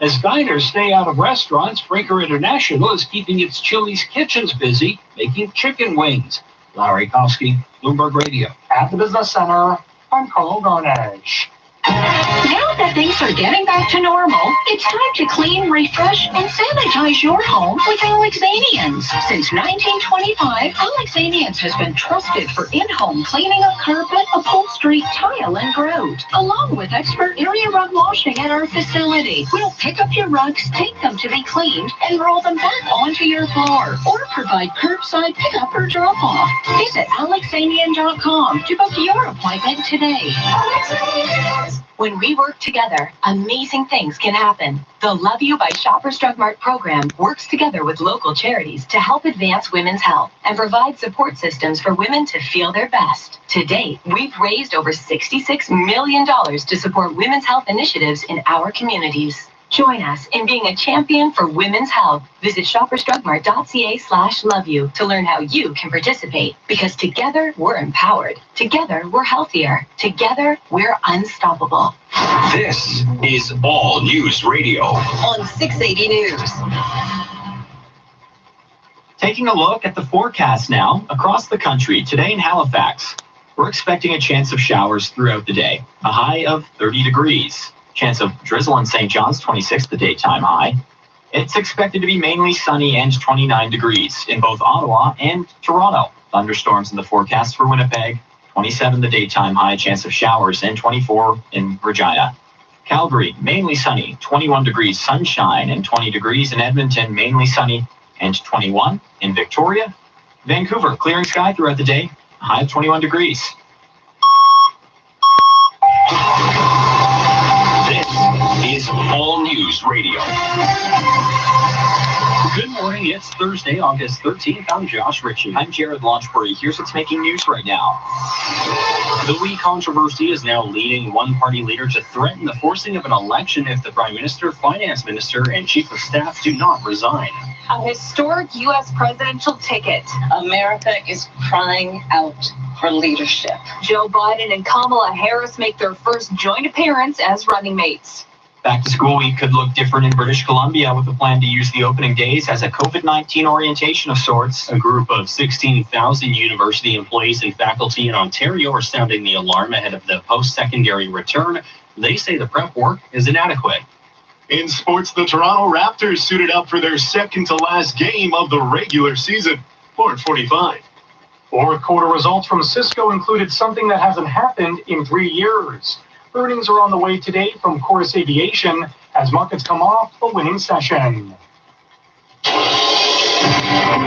Speaker 22: As diners stay out of restaurants, Brinker International is keeping its Chili's kitchens busy, making chicken wings. Larry Kofsky, Bloomberg Radio.
Speaker 18: At the Business Center, I'm Carl Garnish.
Speaker 2: Now that things are getting back to normal, it's time to clean, refresh, and sanitize your home with Alexanians. Since 1925, Alexanians has been trusted for in-home cleaning of carpet, upholstery, tile, and grout, along with expert area rug washing at our facility. We'll pick up your rugs, take them to be cleaned, and roll them back onto your floor, or provide curbside pickup or drop-off. Visit Alexanian.com to book your appointment today. When we work together, amazing things can happen. The Love You by Shoppers Drug Mart program works together with local charities to help advance women's health and provide support systems for women to feel their best. To date, we've raised over $66 million to support women's health initiatives in our communities. Join us in being a champion for women's health. Visit shoppersdrugmart.ca/loveyou to learn how you can participate. Because together, we're empowered. Together, we're healthier. Together, we're unstoppable.
Speaker 15: This is All News Radio
Speaker 14: On 680 News.
Speaker 17: Taking a look at the forecast now across the country. Today in Halifax, we're expecting a chance of showers throughout the day. A high of 30 degrees. Chance of drizzle in St. John's, 26 the daytime high. It's expected to be mainly sunny and 29 degrees in both Ottawa and Toronto. Thunderstorms in the forecast for Winnipeg, 27 the daytime high, chance of showers, and 24 in Regina. Calgary, mainly sunny, 21 degrees sunshine, and 20 degrees in Edmonton, mainly sunny, and 21 in Victoria. Vancouver, clearing sky throughout the day, high of 21 degrees.
Speaker 15: This is All News Radio.
Speaker 22: Good morning. It's Thursday, August 13th. I'm Josh Ritchie.
Speaker 17: I'm Jared Launchbury. Here's what's making news right now.
Speaker 22: The WE controversy is now leading one party leader to threaten the forcing of an election if the Prime Minister, Finance Minister, and Chief of Staff do not resign.
Speaker 3: A historic U.S. presidential ticket. America is crying out for leadership. Joe Biden and Kamala Harris make their first joint appearance as running mates.
Speaker 17: Back to school week could look different in British Columbia with a plan to use the opening days as a COVID-19 orientation of sorts.
Speaker 22: A group of 16,000 university employees and faculty in Ontario are sounding the alarm ahead of the post-secondary return. They say the prep work is inadequate.
Speaker 4: In sports, the Toronto Raptors suited up for their second-to-last game of the regular season. 4:45.
Speaker 18: Fourth quarter results from Cisco included something that hasn't happened in 3 years. Earnings are on the way today from Chorus Aviation as markets come off a winning session.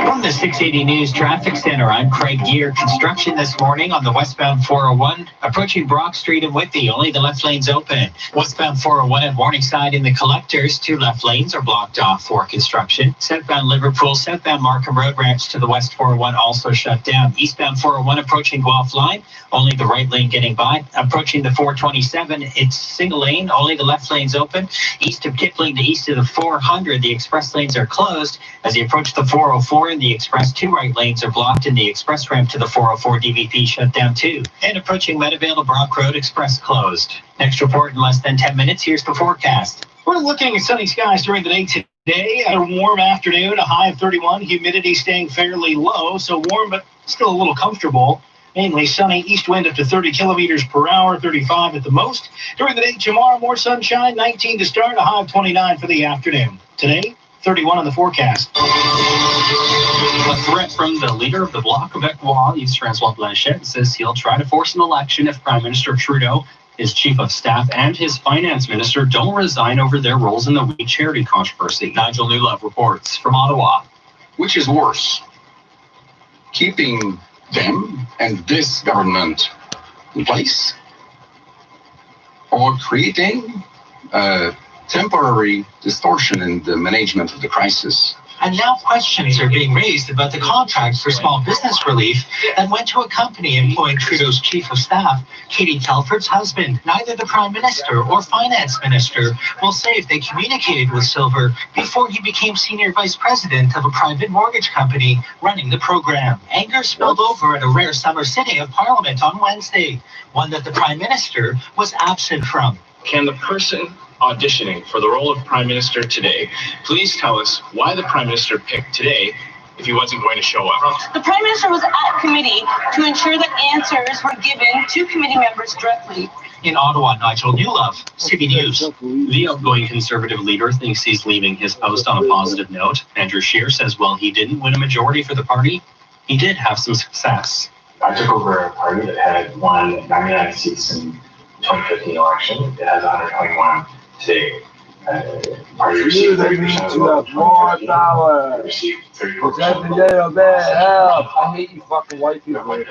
Speaker 27: From the 680 News Traffic Center, I'm Craig Gear. Construction this morning on the westbound 401, approaching Brock Street and Whitby. Only the left lane's open. Westbound 401 at Morningside in the collectors, 2 left lanes are blocked off for construction. Southbound Liverpool, southbound Markham Road branch to the west 401 also shut down. Eastbound 401 approaching Guelph Line, only the right lane getting by. Approaching the 427, it's single lane, only the left lane's open. East of Kipling to east of the 400, the express lanes are closed. As you approach the 404 in the express, 2 right lanes are blocked, and the express ramp to the 404 DVP shut down too. And approaching Meadowvale to Brock Road, express closed. Next report in less than 10 minutes. Here's the forecast.
Speaker 13: We're looking at sunny skies during the day today. A warm afternoon, a high of 31. Humidity staying fairly low, so warm but still a little comfortable. Mainly sunny, east wind up to 30 kilometers per hour, 35 at the most. During the day tomorrow, more sunshine, 19 to start, a high of 29 for the afternoon. Today, 31 on the forecast.
Speaker 22: A threat from the leader of the Bloc Québécois, Yves François Blanchet, says he'll try to force an election if Prime Minister Trudeau
Speaker 10: His chief of staff and his finance minister don't resign over their roles in the wheat charity controversy. Nigel Newlove reports from Ottawa.
Speaker 1: Which is worse, keeping them and this government in place, or creating a temporary distortion in the management of the crisis?
Speaker 27: And now questions are being raised about the contract for small business relief that went to a company employing Trudeau's chief of staff, Katie Telford's husband. Neither the Prime Minister or Finance Minister will say if they communicated with Silver before he became Senior Vice President of a private mortgage company running the program. Anger spilled over at a rare summer sitting of Parliament on Wednesday, one that the Prime Minister was absent from.
Speaker 5: Can the person auditioning for the role of Prime Minister today please tell us why the Prime Minister picked today if he wasn't going to show up?
Speaker 7: The Prime Minister was at committee to ensure that answers were given to committee members directly.
Speaker 10: In Ottawa, Nigel Newlove, City News. The outgoing Conservative leader thinks he's leaving his post on a positive note. Andrew Scheer says while he didn't win a majority for the party, he did have some success.
Speaker 11: I took over a party that had won 99 seats in the 2015 election. It has 121 today. Party received 30% of the vote. Received 30%.
Speaker 23: I hate you fucking white people.
Speaker 11: In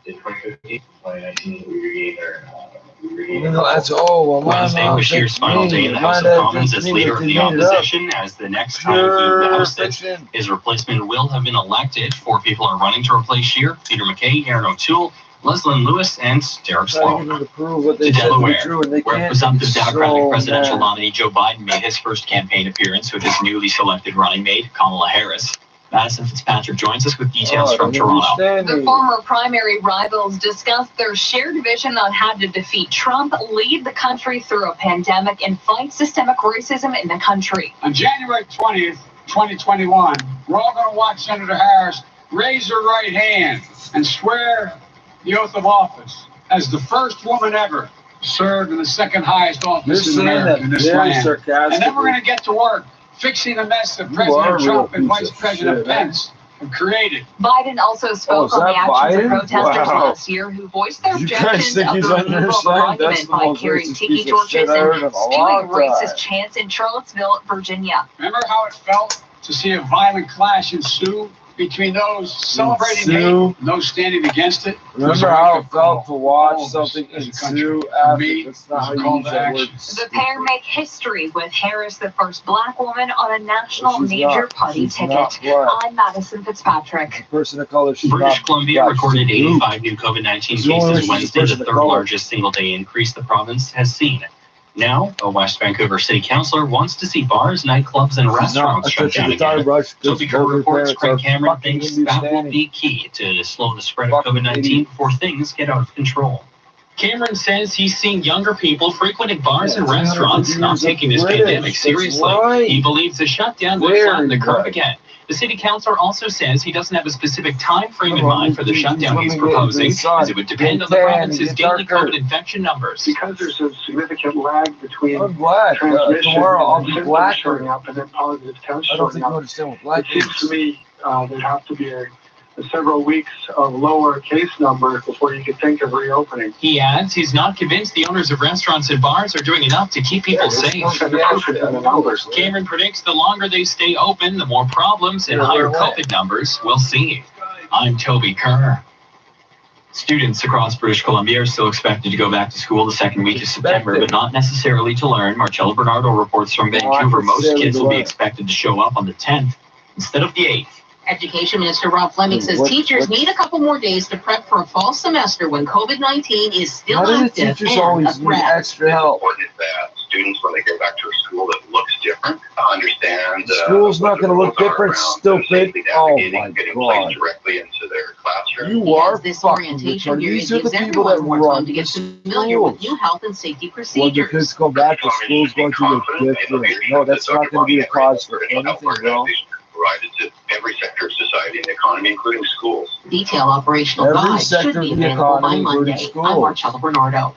Speaker 11: 2015, 2019, we regained our
Speaker 10: Wednesday was Scheer's final day in the House of Commons as leader of the opposition. As the next time the House sits, his replacement will have been elected. 4 people are running to replace Scheer: Peter MacKay, Aaron O'Toole, Leslyn Lewis, and Derek Sloan. To Delaware, where presumptive Democratic presidential nominee Joe Biden made his first campaign appearance with his newly selected running mate, Kamala Harris. Madison Fitzpatrick joins us with details from Toronto.
Speaker 3: The former primary rivals discussed their shared vision on how to defeat Trump, lead the country through a pandemic, and fight systemic racism in the country.
Speaker 12: On January 20th, 2021, we're all going to watch Senator Harris raise her right hand and swear the oath of office as the first woman ever to serve in the second highest office in America, in this land. And then we're going to get to work fixing the mess that President Trump and Vice President Pence have created.
Speaker 3: Biden also spoke on the actions of protesters last year who voiced their objections of the removal of argument by carrying tiki torches and spewing racist chants in Charlottesville, Virginia.
Speaker 12: Remember how it felt to see a violent clash ensue between those celebrating hate and those standing against it?
Speaker 23: Remember how it felt to watch something ensue after? That's not how you use that word.
Speaker 3: The pair make history with Harris, the first black woman on a national major party ticket. I'm Madison Fitzpatrick.
Speaker 23: Person of color.
Speaker 10: British Columbia recorded 85 new COVID-19 cases Wednesday, the third largest single-day increase the province has seen. Now, a West Vancouver city councillor wants to see bars, nightclubs, and restaurants shut down again. Toby Kerr reports Craig Cameron thinks that will be key to slow the spread of COVID-19 before things get out of control. Cameron says he's seeing younger people frequenting bars and restaurants, not taking this pandemic seriously. He believes the shutdown will flatten the curve again. The city councillor also says he doesn't have a specific time frame in mind for the shutdown he's proposing, as it would depend on the province's daily COVID infection numbers.
Speaker 9: Because there's a significant lag between transmission and showing up and then positive tests showing up, it seems to me there have to be several weeks of lower case numbers before you can think of reopening.
Speaker 10: He adds he's not convinced the owners of restaurants and bars are doing enough to keep people safe. Cameron predicts the longer they stay open, the more problems and higher COVID numbers we'll see. I'm Toby Kerr. Students across British Columbia are still expected to go back to school the second week of September, but not necessarily to learn. Marcella Bernardo reports from Vancouver most kids will be expected to show up on the 10th instead of the 8th.
Speaker 19: Education Minister Rob Fleming says teachers need a couple more days to prep for a fall semester when COVID-19 is still active and a threat.
Speaker 23: Extra help.
Speaker 6: That students, when they go back to a school that looks different, understand
Speaker 23: school's not going to look different, stupid. Oh my God!
Speaker 6: Directly into their classroom.
Speaker 23: You are
Speaker 19: this orientation period gives everyone more time to get familiar with new health and safety procedures.
Speaker 23: When the kids go back to school, is going to look different. No, that's not going to be a cause for anything, bro.
Speaker 6: Provided to every sector of society and the economy, including schools.
Speaker 19: Detailed operational guides should be available by Monday. I'm Marcella Bernardo.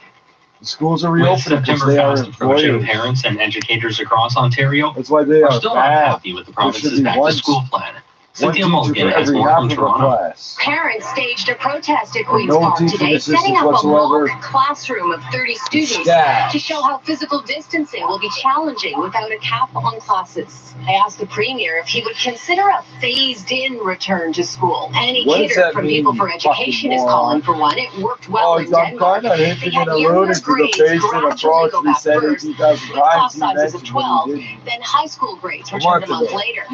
Speaker 23: The schools are reopening because they are employers.
Speaker 10: Parents and educators across Ontario
Speaker 23: that's why they are
Speaker 10: still not happy with the province's back-to-school plan.
Speaker 27: Cynthia Mulligan has more from Toronto.
Speaker 3: Parents staged a protest at Queen's
Speaker 23: No
Speaker 3: Park
Speaker 23: teaching
Speaker 3: today, setting
Speaker 23: assistance
Speaker 3: up a
Speaker 23: whatsoever.
Speaker 3: mock classroom of 30 students
Speaker 23: Staff.
Speaker 3: to show how physical distancing will be challenging without a cap on classes. I asked the Premier if he would consider a phased-in return to school. Annie
Speaker 23: What does
Speaker 3: Kidder
Speaker 23: that
Speaker 3: from
Speaker 23: mean,
Speaker 3: People for
Speaker 23: you
Speaker 3: Education
Speaker 23: fucking
Speaker 3: is calling for one. It worked well
Speaker 23: Oh,
Speaker 3: in
Speaker 23: I'm
Speaker 3: Denmark.
Speaker 23: kind of
Speaker 3: They
Speaker 23: hinting
Speaker 3: had
Speaker 23: and
Speaker 3: younger
Speaker 23: alluding to the
Speaker 3: grades
Speaker 23: phased-in
Speaker 3: gradually
Speaker 23: approach
Speaker 3: go
Speaker 23: we
Speaker 3: back
Speaker 23: said in
Speaker 3: first,
Speaker 23: 2000
Speaker 3: with class
Speaker 23: times. You
Speaker 3: sizes of
Speaker 23: mentioned
Speaker 3: 12,
Speaker 23: when you didn't.
Speaker 3: then high school grades
Speaker 23: Come
Speaker 3: returned
Speaker 23: on
Speaker 3: a month
Speaker 23: today.
Speaker 3: later.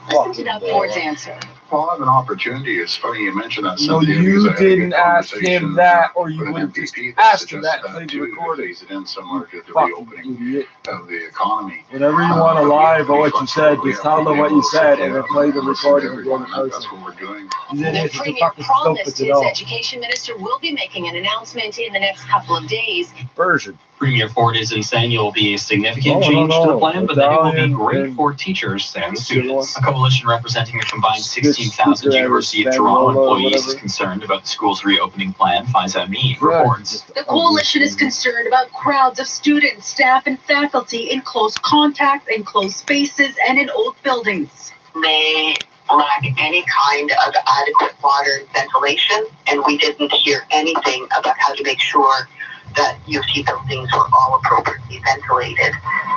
Speaker 3: Listen to that board's answer.
Speaker 1: Well, I have an opportunity. It's funny you mentioned that.
Speaker 23: No,
Speaker 1: Cynthia,
Speaker 23: you
Speaker 1: because I had a
Speaker 23: didn't
Speaker 1: good
Speaker 23: ask
Speaker 1: conversation
Speaker 23: him that, or
Speaker 1: with
Speaker 23: you
Speaker 1: an
Speaker 23: would have just
Speaker 1: MPP
Speaker 23: asked him that
Speaker 1: suggested
Speaker 23: and played the
Speaker 1: too, to
Speaker 23: recording.
Speaker 1: phase it in similar to the
Speaker 23: Fucking
Speaker 1: reopening
Speaker 23: idiot.
Speaker 1: of the economy.
Speaker 23: Whenever you want to lie about what you said, just tell them what you said and then play the recording of the other person.
Speaker 1: That's what we're doing.
Speaker 23: These
Speaker 3: The
Speaker 23: idiots are
Speaker 3: Premier
Speaker 23: fucking stupid
Speaker 3: promised
Speaker 23: to
Speaker 3: his
Speaker 23: know.
Speaker 3: education minister will be making an announcement in the next couple of days.
Speaker 23: Version.
Speaker 17: Premier Ford isn't saying it will be a significant
Speaker 23: Oh,
Speaker 17: change to the
Speaker 23: no.
Speaker 17: plan, but that it will be
Speaker 23: Italian
Speaker 17: great
Speaker 23: and
Speaker 17: for teachers and
Speaker 23: the
Speaker 17: students.
Speaker 23: other
Speaker 17: A coalition representing a combined
Speaker 23: This
Speaker 17: 16,000
Speaker 23: speaker
Speaker 17: University of
Speaker 23: and
Speaker 17: Toronto
Speaker 23: Spanola,
Speaker 17: employees is
Speaker 23: whatever.
Speaker 17: concerned about the school's reopening plan. Faiza Amin reports.
Speaker 23: Yeah,
Speaker 3: The coalition is concerned about crowds of students, staff, and faculty in close contact, in closed spaces, and in old buildings.
Speaker 8: They lack any kind of adequate water and ventilation, and we didn't hear anything about how to make sure that UC buildings were all appropriately ventilated,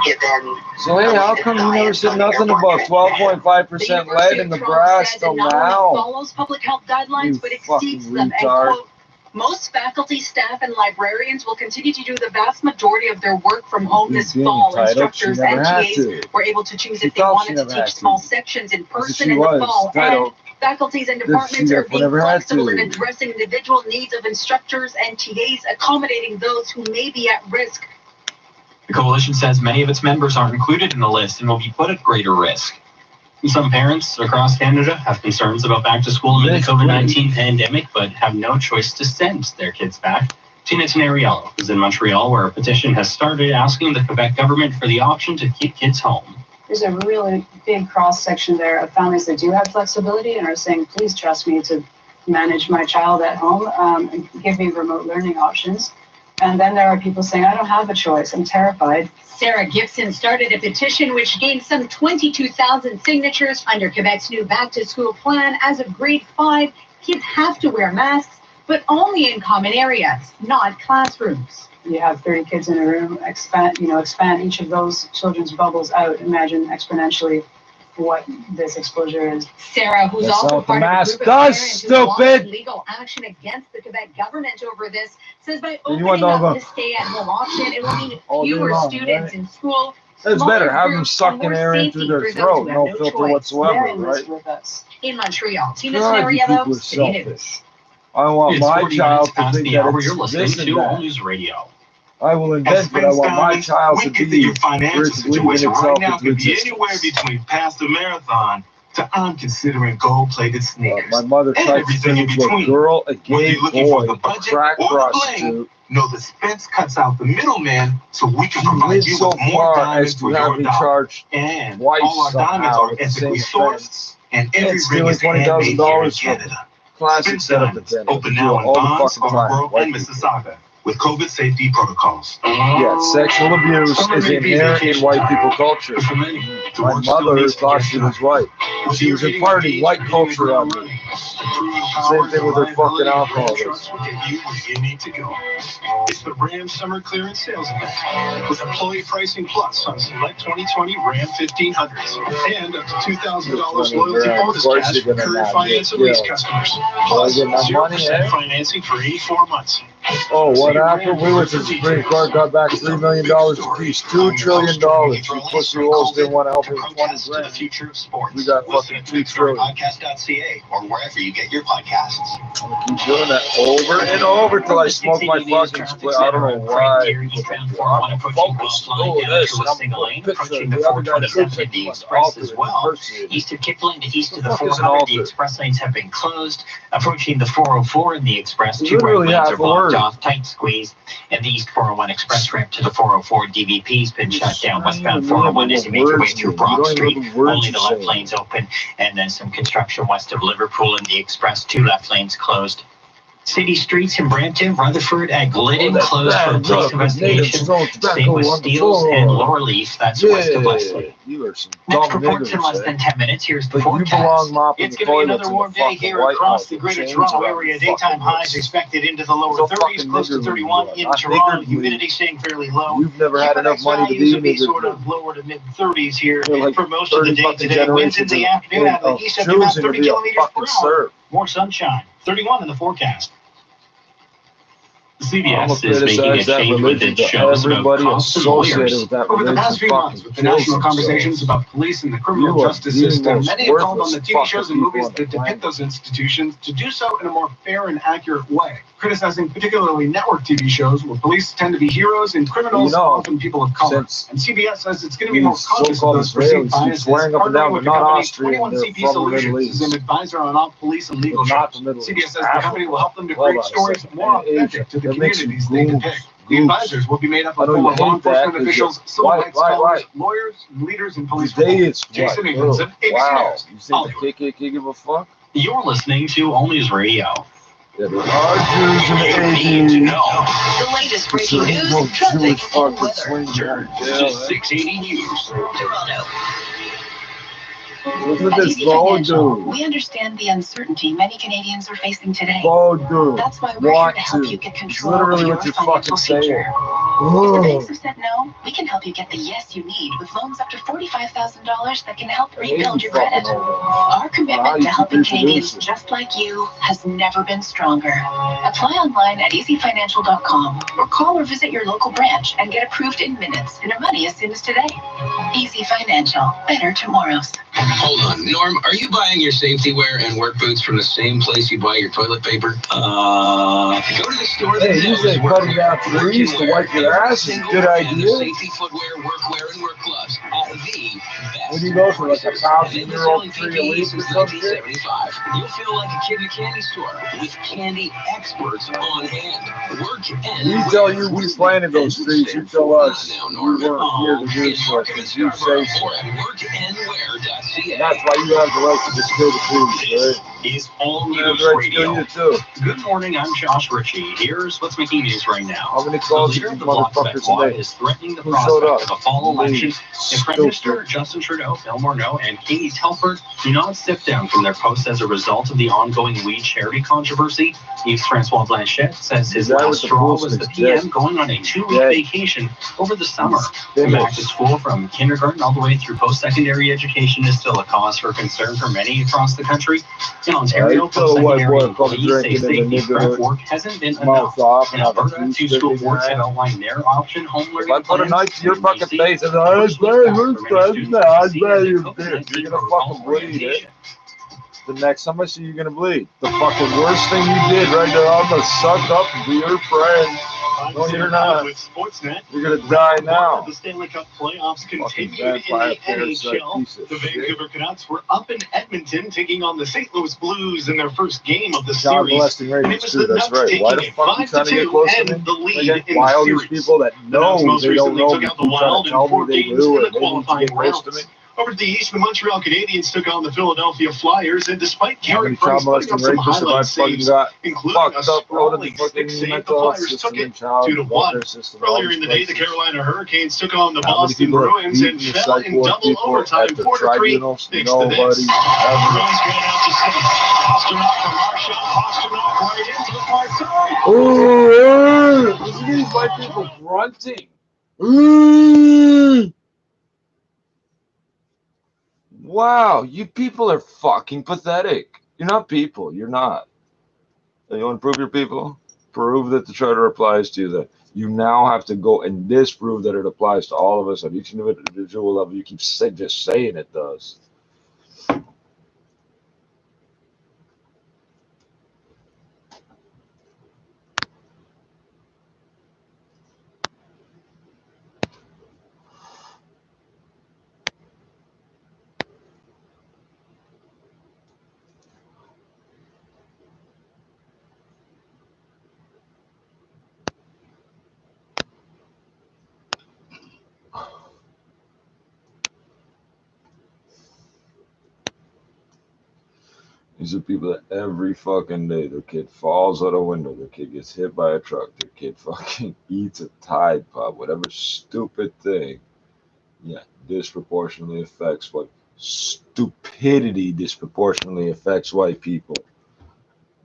Speaker 8: given...
Speaker 23: So hey, how come you never said nothing about 12.5% lead in the brass till now?
Speaker 3: Follows public health guidelines,
Speaker 23: You
Speaker 3: but exceeds
Speaker 23: fucking
Speaker 3: them. And
Speaker 23: retard.
Speaker 3: quote, most faculty, staff, and librarians will continue to do the vast majority of their work from home this
Speaker 23: being
Speaker 3: fall.
Speaker 23: entitled, she
Speaker 3: Instructors
Speaker 23: never
Speaker 3: and
Speaker 23: had
Speaker 3: TAs
Speaker 23: to.
Speaker 3: were able to choose
Speaker 23: She
Speaker 3: if they
Speaker 23: thought she
Speaker 3: wanted to
Speaker 23: never had
Speaker 3: teach
Speaker 23: to.
Speaker 3: small sections in person
Speaker 23: she
Speaker 3: in
Speaker 23: was
Speaker 3: the fall.
Speaker 23: entitled.
Speaker 3: And faculties and
Speaker 23: She
Speaker 3: departments are being
Speaker 23: never had
Speaker 3: flexible
Speaker 23: to.
Speaker 3: in addressing individual needs of instructors and TAs, accommodating those who may be at risk.
Speaker 17: The coalition says many of its members aren't included in the list and will be put at greater risk. And some parents across Canada have concerns about back to school amid the COVID-19 pandemic, but have no choice to send their kids back. Nyneteen is in Montreal, where a petition has started asking the Quebec government for the option to keep kids home.
Speaker 16: There's a really big cross-section there of families that do have flexibility and are saying, please trust me to manage my child at home and give me remote learning options. And then there are people saying, I don't have a choice, I'm terrified.
Speaker 2: Sarah Gibson started a petition which gained some 22,000 signatures under Quebec's new back-to-school plan. As of grade 5, kids have to wear masks, but only in common areas, not classrooms.
Speaker 16: You have 30 kids in a room, expand each of those children's bubbles out. Imagine exponentially what this exposure is.
Speaker 2: Sarah, who's
Speaker 23: That's
Speaker 2: also
Speaker 23: not the
Speaker 2: part of a
Speaker 23: mask
Speaker 2: group of
Speaker 23: does,
Speaker 2: parents who launched
Speaker 23: stupid!
Speaker 2: legal action against the Quebec government over this, says by
Speaker 23: Then you
Speaker 2: opening
Speaker 23: want
Speaker 2: up
Speaker 23: to
Speaker 2: this stay-at-home option, it will mean
Speaker 23: all day
Speaker 2: fewer
Speaker 23: long,
Speaker 2: students
Speaker 23: right?
Speaker 2: in school.
Speaker 23: It's
Speaker 2: smaller
Speaker 23: better. Have them
Speaker 2: groups,
Speaker 23: sucking
Speaker 2: and more
Speaker 23: air in
Speaker 2: safety
Speaker 23: through their
Speaker 2: for those
Speaker 23: throat.
Speaker 2: who
Speaker 23: No
Speaker 2: have
Speaker 23: filter
Speaker 2: choice.
Speaker 23: whatsoever,
Speaker 16: They're in this
Speaker 23: right?
Speaker 16: with us.
Speaker 2: In Montreal, Tina
Speaker 23: God, you people are
Speaker 2: Snariello, City News.
Speaker 23: selfish. I want
Speaker 17: It's
Speaker 23: my
Speaker 17: 40
Speaker 23: child
Speaker 17: minutes
Speaker 23: to
Speaker 17: past
Speaker 23: think
Speaker 17: the
Speaker 23: that
Speaker 17: hour.
Speaker 23: it's
Speaker 17: You're listening
Speaker 23: this and
Speaker 17: to All
Speaker 23: that.
Speaker 17: News Radio.
Speaker 23: I will invent what I want my child to
Speaker 4: Wicked that
Speaker 23: be.
Speaker 4: your financial
Speaker 23: for it to believe in
Speaker 4: situation
Speaker 23: itself
Speaker 4: right now
Speaker 23: into
Speaker 4: could be
Speaker 23: existence.
Speaker 4: anywhere between past the marathon to I'm considering gold-plated sneakers.
Speaker 23: My mother
Speaker 4: and
Speaker 23: tried to
Speaker 4: everything
Speaker 23: turn
Speaker 4: in
Speaker 23: into a
Speaker 4: between.
Speaker 23: girl, a
Speaker 4: Whether
Speaker 23: gay
Speaker 4: you're looking for
Speaker 23: boy,
Speaker 4: the
Speaker 23: a
Speaker 4: budget
Speaker 23: crack
Speaker 4: or the bling,
Speaker 23: prostitute.
Speaker 4: know the Spence cuts out the middleman so we can
Speaker 23: She
Speaker 4: provide
Speaker 23: went
Speaker 4: you
Speaker 23: so
Speaker 4: with more
Speaker 23: far as
Speaker 4: diamonds
Speaker 23: to
Speaker 4: for
Speaker 23: have
Speaker 4: your
Speaker 23: me
Speaker 4: dollar.
Speaker 23: charged
Speaker 4: And
Speaker 23: twice
Speaker 4: all our diamonds
Speaker 23: somehow
Speaker 4: are
Speaker 23: with the
Speaker 4: ethically
Speaker 23: same
Speaker 4: sourced,
Speaker 23: offense.
Speaker 4: and
Speaker 23: And
Speaker 4: every ring
Speaker 23: stealing
Speaker 4: is handmade here in
Speaker 23: $20,000 from
Speaker 4: Canada.
Speaker 23: classic
Speaker 4: Spence
Speaker 23: setup in
Speaker 4: Diamonds,
Speaker 23: Canada.
Speaker 4: open
Speaker 23: Do
Speaker 4: now
Speaker 23: it
Speaker 4: in
Speaker 23: all the
Speaker 4: Bonds,
Speaker 23: fucking time.
Speaker 4: Scarborough,
Speaker 23: White
Speaker 4: and
Speaker 23: people.
Speaker 4: Mississauga with COVID safety protocols.
Speaker 23: Yeah, sexual abuse
Speaker 4: Summer
Speaker 23: is
Speaker 4: may be
Speaker 23: inherent in
Speaker 4: vacation
Speaker 23: white
Speaker 4: time,
Speaker 23: people culture.
Speaker 4: but for many, the
Speaker 23: My
Speaker 4: work still
Speaker 23: mother
Speaker 4: needs to
Speaker 23: thought
Speaker 4: get
Speaker 23: she
Speaker 4: done.
Speaker 23: was right.
Speaker 4: Whether
Speaker 23: She
Speaker 4: you're
Speaker 23: was
Speaker 4: hitting
Speaker 23: imparting
Speaker 4: the
Speaker 23: white
Speaker 4: beach or hitting
Speaker 23: culture
Speaker 4: the
Speaker 23: on
Speaker 4: ground
Speaker 23: me.
Speaker 4: running, the proven
Speaker 23: Same
Speaker 4: power
Speaker 23: thing with her
Speaker 4: and
Speaker 23: fucking
Speaker 4: reliability of Ram
Speaker 23: alcoholism.
Speaker 4: trucks will get you where you need to go. It's the Ram Summer Clearance Sales Event with employee pricing plus on select 2020 Ram 1500s and up to $2,000 loyalty bonus cash for current finance and lease customers. Plus,
Speaker 23: get my money,
Speaker 4: 0%
Speaker 23: eh?
Speaker 4: financing for 84 months.
Speaker 23: Oh, what happened? We went to the Supreme Court, got back $3 million apiece. $2 trillion. You pussy holes didn't want to help me with 20 grand.
Speaker 4: Future of sports.
Speaker 23: We got fucking $2 trillion.
Speaker 4: Podcast.ca or wherever you get your podcasts.
Speaker 23: I'm gonna keep doing that over and over till I smoke my fucking split. I don't know why. I'm focused. Oh, this. And I'm going to picture the other guy that looks like he wants to alter it in person.
Speaker 17: East of Kipling to east of the
Speaker 23: What the fuck is an
Speaker 17: 400, the
Speaker 23: alter?
Speaker 17: express lanes have been closed. Approaching the 404 in the express,
Speaker 23: You
Speaker 17: two right
Speaker 23: literally
Speaker 17: lanes
Speaker 23: have
Speaker 17: are
Speaker 23: the
Speaker 17: blocked
Speaker 23: word.
Speaker 17: off, tight squeeze. And the East 401 express ramp to the 404 DVP's been shut down. Westbound 401 as you make your way through Broad Street. Only the left lanes open. And then some construction west of Liverpool in the express, two left lanes closed.
Speaker 27: City streets in Brampton, Rutherford, and Glidden closed for a police investigation. Same with Steeles and Laureleaf, that's west of Wesley.
Speaker 23: You are some
Speaker 27: Next reports in less than 10 minutes. Here's the forecast.
Speaker 13: It's going to be another warm day here across the greater Toronto area. Daytime highs expected into the lower 30s, close to 31 in Toronto. Humidity staying fairly low.
Speaker 23: You've never had enough money to
Speaker 13: be in sort of lower to mid 30s here for most of the day today. Winds in the afternoon out of the east up to about 30 kilometers per hour. More sunshine. 31 in the forecast.
Speaker 27: CBS is making a change with its shows about cops and lawyers.
Speaker 12: Over the past few months, with the national conversations about police and the criminal justice system, many have called on the TV shows and movies that depict those institutions to do so in a more fair and accurate way, criticizing particularly network TV shows where police tend to be heroes and criminals are often people of color. And CBS says it's going to be more conscious of those perceived biases, partnering with the company 21 CP Solutions as an advisor on all police and legal shows. CBS says the company will help them to create stories more authentic to the communities they depict. The advisors will be made up of former law enforcement officials, civil rights scholars, lawyers, and leaders in police reform. Jason Ingramson, ABC News.
Speaker 23: You think the KKK give a fuck?
Speaker 27: You're listening to All News Radio.
Speaker 23: Yeah, the Rogers
Speaker 27: to know.
Speaker 7: The latest breaking news, traffic, and weather.
Speaker 27: Turn to 680 News.
Speaker 7: Toronto.
Speaker 23: Look at this phone, dude.
Speaker 2: We understand the uncertainty many Canadians are facing today.
Speaker 23: Phone, dude.
Speaker 2: That's why we're here to help you get control of your financial future. If the banks have said no, we can help you get the yes you need with loans up to $45,000 that can help rebuild your credit. Our commitment to helping Canadians just like you has never been stronger. Apply online at easyfinancial.com or call or visit your local branch and get approved in minutes and your money as soon as today. Easy Financial. Better tomorrows.
Speaker 14: Hold on, Norm, are you buying your safety wear and work boots from the same place you buy your toilet paper? Go to the store that knows
Speaker 23: cutting out trees to wipe your ass is a good idea.
Speaker 14: Safety footwear, workwear, and work gloves at the best.
Speaker 23: When you go for like 1,000-year-old tree elite or something,
Speaker 14: you'll feel like a kid in a candy store with candy experts on hand. Work and
Speaker 23: we tell you we planted those trees. You tell us we weren't here to do so because you say so. That's why you have the right to distill the trees, right?
Speaker 27: Is All News Radio. Good morning, I'm Josh Ritchie. Here's what's making news right now.
Speaker 23: How many calls
Speaker 27: the leader of the Bloc Québécois is threatening the prospect of a fall election if Prime Minister Justin Trudeau, Phil Morneau, and Katie Telford do not step down from their posts as a result of the ongoing weed charity controversy. Yves-François Blanchet says his last straw was the PM going on a 2-week vacation over the summer. Back to school from kindergarten all the way through post-secondary education is still a cause for concern for many across the country. In Ontario, post-secondary employees say safety prep work hasn't been enough. In Alberta, 2 school boards have outlined their option home learning
Speaker 23: plans. If I put a knife to your fucking face and I say, you're gonna fucking bleed it. The next time I see you, you're gonna bleed. The fucking worst thing you did right there, I'm gonna suck up and be your friend. No, you're not.
Speaker 18: With Sportsnet,
Speaker 23: you're gonna die now.
Speaker 18: The Stanley Cup playoffs continued in the NHL. The Vancouver Canucks were up in Edmonton, taking on the St. Louis Blues in their first game of the series. And it was the Nuts taking it 5-2 and the lead in
Speaker 23: why all
Speaker 18: the
Speaker 23: these people that know they don't know
Speaker 18: took out the Wild in 4 games in the qualifying rounds. Over to the East, the Montreal Canadiens took on the Philadelphia Flyers, and despite Carey Price putting up some highlight saves, including a sprawling stick save, the Flyers took it 2-1. Earlier in the day, the Carolina Hurricanes took on the Boston Bruins and fell in double overtime 4-3 thanks to this. The Bruins ran out to center. Pasternak from Marchand, Pasternak right into the far side.
Speaker 23: Ooh, listen to these white people grunting. Ooh. Wow, you people are fucking pathetic. You're not people. You're not. You want to prove you're people? Prove that the charter applies to you. That you now have to go and disprove that it applies to all of us at each individual level. You keep just saying it does. These are people that every fucking day their kid falls out a window, their kid gets hit by a truck, their kid fucking eats a Tide Pod, whatever stupid thing. Yeah, disproportionately affects what stupidity disproportionately affects white people.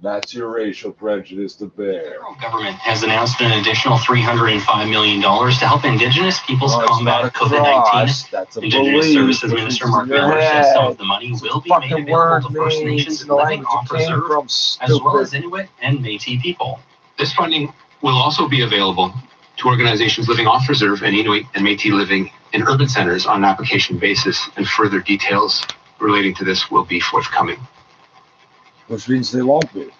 Speaker 23: That's your racial prejudice to bear.
Speaker 27: The federal government has announced an additional $305 million to help Indigenous peoples combat COVID-19. Indigenous Services Minister Mark Miller says some of the money will be made available to First Nations living off reserve, as well as Inuit and Métis people.
Speaker 15: This funding will also be available to organizations living off reserve and Inuit and Métis living in urban centers on an application basis, and further details relating to this will be forthcoming.
Speaker 23: Which means they won't be.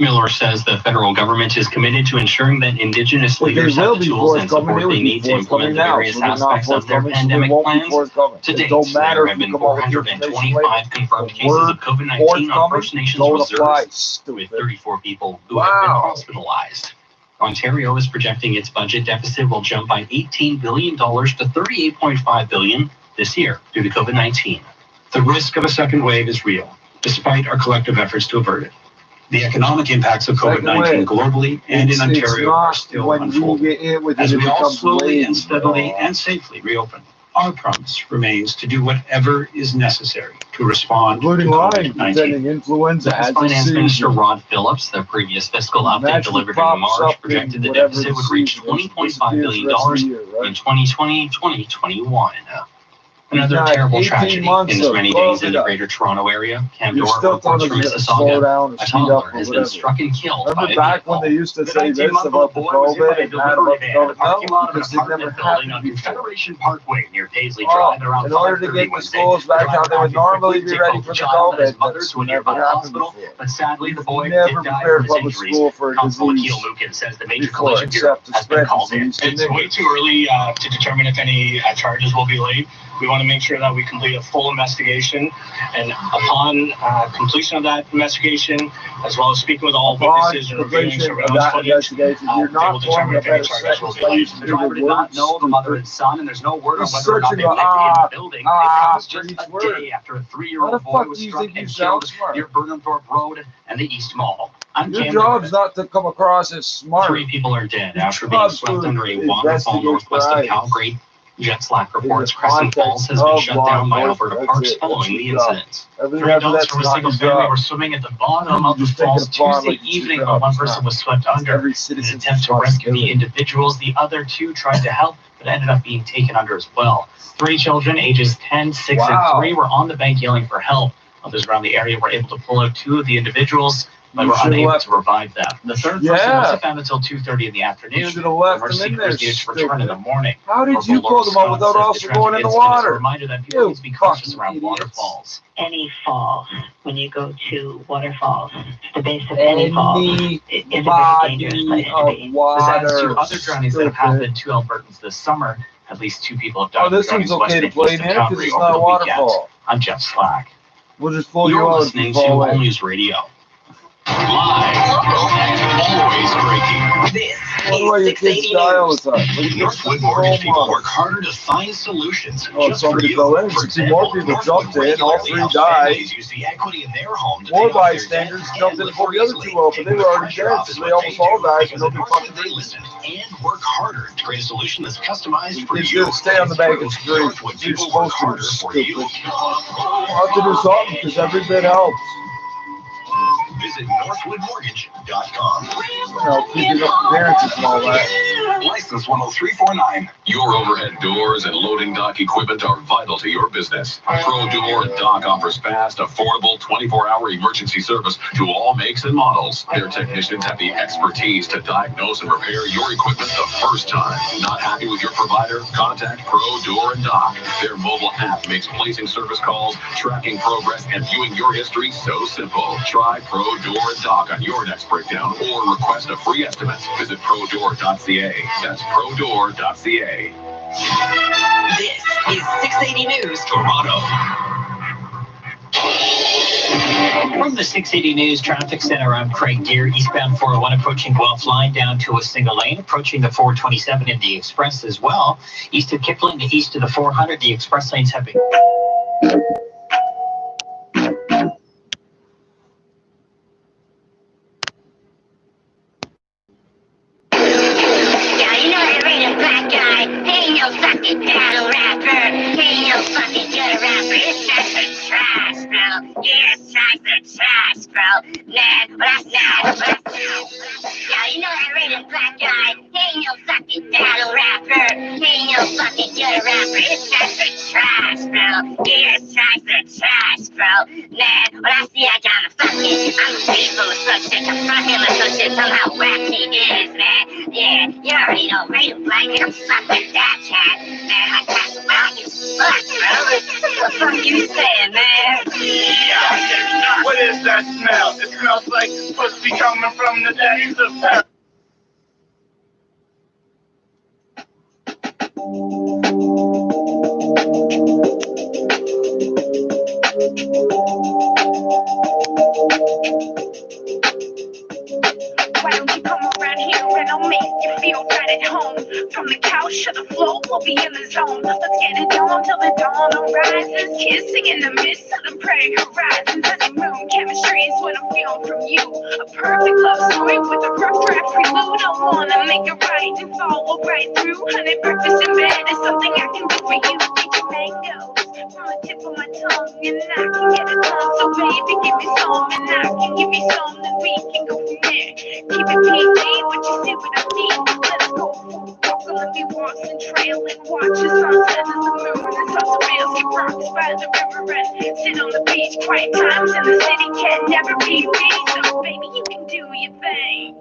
Speaker 27: Miller says the federal government is committed to ensuring that Indigenous leaders have the tools and support they need to implement the various aspects of their pandemic plans. To date, there have been 425 confirmed cases of COVID-19 on First Nations reserves, with 34 people who have been hospitalized. Ontario is projecting its budget deficit will jump by $18 billion to $38.5 billion this year due to COVID-19.
Speaker 10: The risk of a second wave is real, despite our collective efforts to avert it. The economic impacts of COVID-19 globally and in Ontario are still unfolding. As we all slowly and steadily and safely reopen, our promise remains to do whatever is necessary to respond to COVID-19.
Speaker 27: As Finance Minister Rod Phillips, the previous fiscal update delivered in March, projected the deficit would reach $20.5 billion in 2020-2021. Another terrible tragedy in as many days in the Greater Toronto area. Camdora reports from Mississauga. A toddler has been struck and killed by a
Speaker 23: back when they used to say this about the COVID and that about the COVID?
Speaker 10: Parking lot of an apartment building on Confederation Parkway near Paisley Drive.
Speaker 23: In order to get the schools back how they would normally be ready for the COVID,
Speaker 10: mothers to a nearby hospital, but sadly the boy
Speaker 23: never
Speaker 10: did die from
Speaker 23: prepared
Speaker 10: his
Speaker 23: public
Speaker 10: injuries.
Speaker 23: school for a
Speaker 10: Constable
Speaker 23: disease
Speaker 10: Akil Lukin says the major collision bureau has been called in.
Speaker 5: It's way too early to determine if any charges will be laid. We want to make sure that we complete a full investigation, and upon completion of that investigation, as well as speaking with all witnesses and reviewing surveillance footage, they will determine if any charges will be laid.
Speaker 10: The driver did not know the mother and son, and there's no word on whether or not they lived in the building. It comes just a day after a 3-year-old boy was struck and killed near Burnhamthorpe Road and the East Mall.
Speaker 23: Your job's not to come across as smart.
Speaker 27: 3 people are dead after being swept under a waterfall northwest of Calgary. Jetslack reports Crescent Falls has been shut down by Alberta Parks following the incident. 3 adults from a single family were swimming at the bottom of the falls Tuesday evening when one person was swept under. In an attempt to rescue the individuals, the other 2 tried to help, but ended up being taken under as well. 3 children, ages 10, 6, and 3, were on the bank yelling for help. Others around the area were able to pull out 2 of the individuals, but were unable to revive them. The 3rd person wasn't found until 2:30 in the afternoon. Emergency crews needed to return in the morning.
Speaker 23: How did you pull them out without also going in the water?
Speaker 27: A reminder that people need to be cautious around waterfalls.
Speaker 20: Any fall, when you go to waterfalls, the base of any fall is a very dangerous place to be.
Speaker 27: This adds to other drownings that have happened to Albertans this summer. At least 2 people have died.
Speaker 23: Oh, this one's okay to play now because it's not a waterfall.
Speaker 27: I'm Jeff Slack.
Speaker 23: We'll just pull you out.
Speaker 27: You're listening to All News Radio.
Speaker 14: Live, always breaking. This is 680 News. Northwood Mortgage people work harder to find solutions just for you. For example,
Speaker 23: more people jumped in, all 3 died.
Speaker 14: Use the equity in their home to
Speaker 23: More bystanders jumped in before the other 2 opened. They were already dead, so they almost all died. So nobody fucking
Speaker 14: they listened and work harder to create a solution that's customized for
Speaker 23: you.
Speaker 14: you.
Speaker 23: Just stay on the bank and screw. You're supposed to be stupid. You have to do something because every bit helps.
Speaker 14: Visit northwoodmortgage.com.
Speaker 23: Keeping up appearances and all that.
Speaker 14: License 10349. Your overhead doors and loading dock equipment are vital to your business. Pro Door Dock offers fast, affordable 24-hour emergency service to all makes and models. Their technicians have the expertise to diagnose and repair your equipment the first time. Not happy with your provider? Contact Pro Door and Dock. Their mobile app makes placing service calls, tracking progress, and viewing your history so simple. Try Pro Door and Dock on your next breakdown or request a free estimate. Visit prodoor.ca. That's prodoor.ca. This is 680 News Toronto.
Speaker 27: From the 680 News Traffic Center, I'm Craig Gear. Eastbound 401 approaching Guelph Line down to a single lane, approaching the 427 in the Express as well. East of Kipling to east of the 400, the Express lanes have been...
Speaker 9: fucking good rapper. It's just a trash, bro. Yeah, it's just a trash, bro. Man, but that's now. Yo, you know that random black guy? He ain't no fucking battle rapper. He ain't no fucking good rapper. It's just a trash, bro. Yeah, it's just a trash, bro. Man, when I see that guy, I'm people with such shit. Confront him with such shit. Tell him how whack he is, man. Yeah, you already know. Random black guy, I'm fuck with that cat. Man, my cat's whack as fuck, bro. What the fuck you saying, man?
Speaker 11: Yeah, what is that smell? It smells like pussy coming from the days of hell.
Speaker 9: Why don't you come around here and I'll make you feel right at home? From the couch to the floor, we'll be in the zone. Let's get it on till the dawn arises. Kissing in the midst of the prairie horizons. Honeymoon chemistry is what I'm feeling from you. A perfect love story with a rough draft prelude. I wanna make it right and follow right through. Honey, breakfast in bed is something I can do for you. Eat your mangoes from the tip of my tongue, and I can get it done. So baby, give me some, and I can give you some, then we can go from there. Keep it PG, what you see what I see. Let's go walk on the walks and trail and watch the sunset and the moon and salsa whales get rocks by the river and sit on the beach. Quiet times in the city can never be beat. So baby, you can do your thing,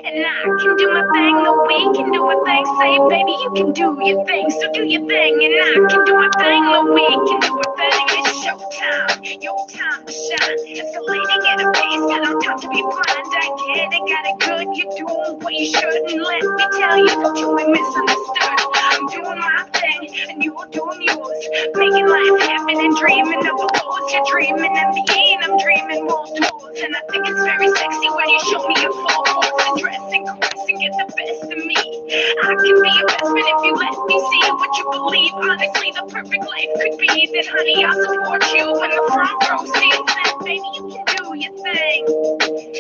Speaker 9: and I can do my thing. No, we can do our thing. Say, baby, you can do your thing, so do your thing, and I can do my thing. No, we can do our thing. It's showtime, your time to shine. Escalating at a pace, got no time to be blind. I get it, got it good. You're doing what you shouldn't. Let me tell you that you ain't misunderstood. I'm doing my thing, and you're doing yours. Making life happen and dreaming of the lows. You're dreaming and being, I'm dreaming world tours. And I think it's very sexy when you show me your full force. And dress and caress and get the best of me. I can be your best friend if you let me see what you believe. Honestly, the perfect life could be. Then honey, I'll support you in the front row seats. And baby, you can do your thing,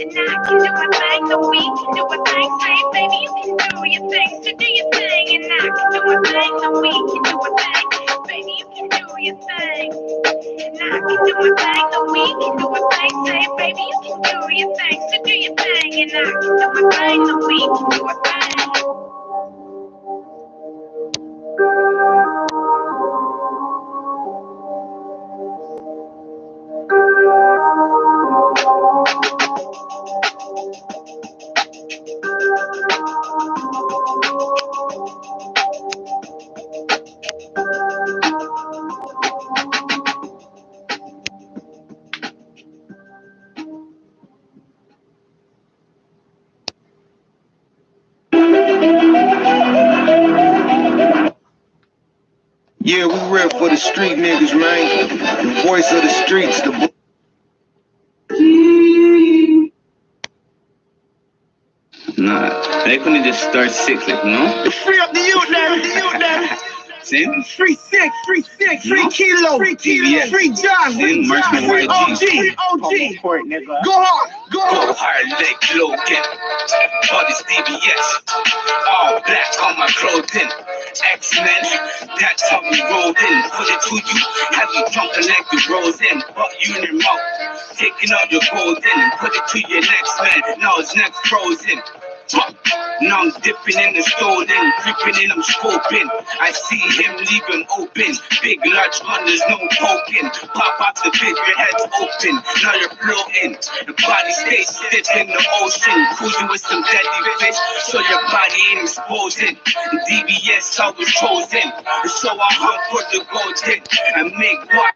Speaker 9: and I can do my thing. No, we can do a thing. Say, baby, you can do your thing, so do your thing, and I can do my thing. No, we can do a thing. Baby, you can do your thing, and I can do my thing. No, we can do a thing. Say, baby, you can do your thing, so do your thing, and I can do my thing. No, we can do a thing.
Speaker 21: Yeah, we rep for the street niggas, man. The voice of the streets, the
Speaker 22: Nah, they couldn't just start cyclic, no?
Speaker 21: Free up the youth now,
Speaker 22: See?
Speaker 21: Free sick, free kilo, free John,
Speaker 22: See? Marshman
Speaker 21: free OG. Go hard,
Speaker 22: Go hard, leg Logan. All this DBS. All black on my clothing. X-Men, that's how we roll in. Put it to you, have you drunken like the rose in. Put you in your mouth, taking all your gold in. Put it to your next man, now his neck frozen. Now I'm dipping in the stolen, creeping in, I'm scoping. I see him leave him open. Big large gun, there's no poking. Pop out the pit, your head's open. Now you're floating. The body stays stiff in the ocean. Cruising with some deadly fish, so your body ain't exposing. DBS, I was chosen. So I hunt for the golden and make what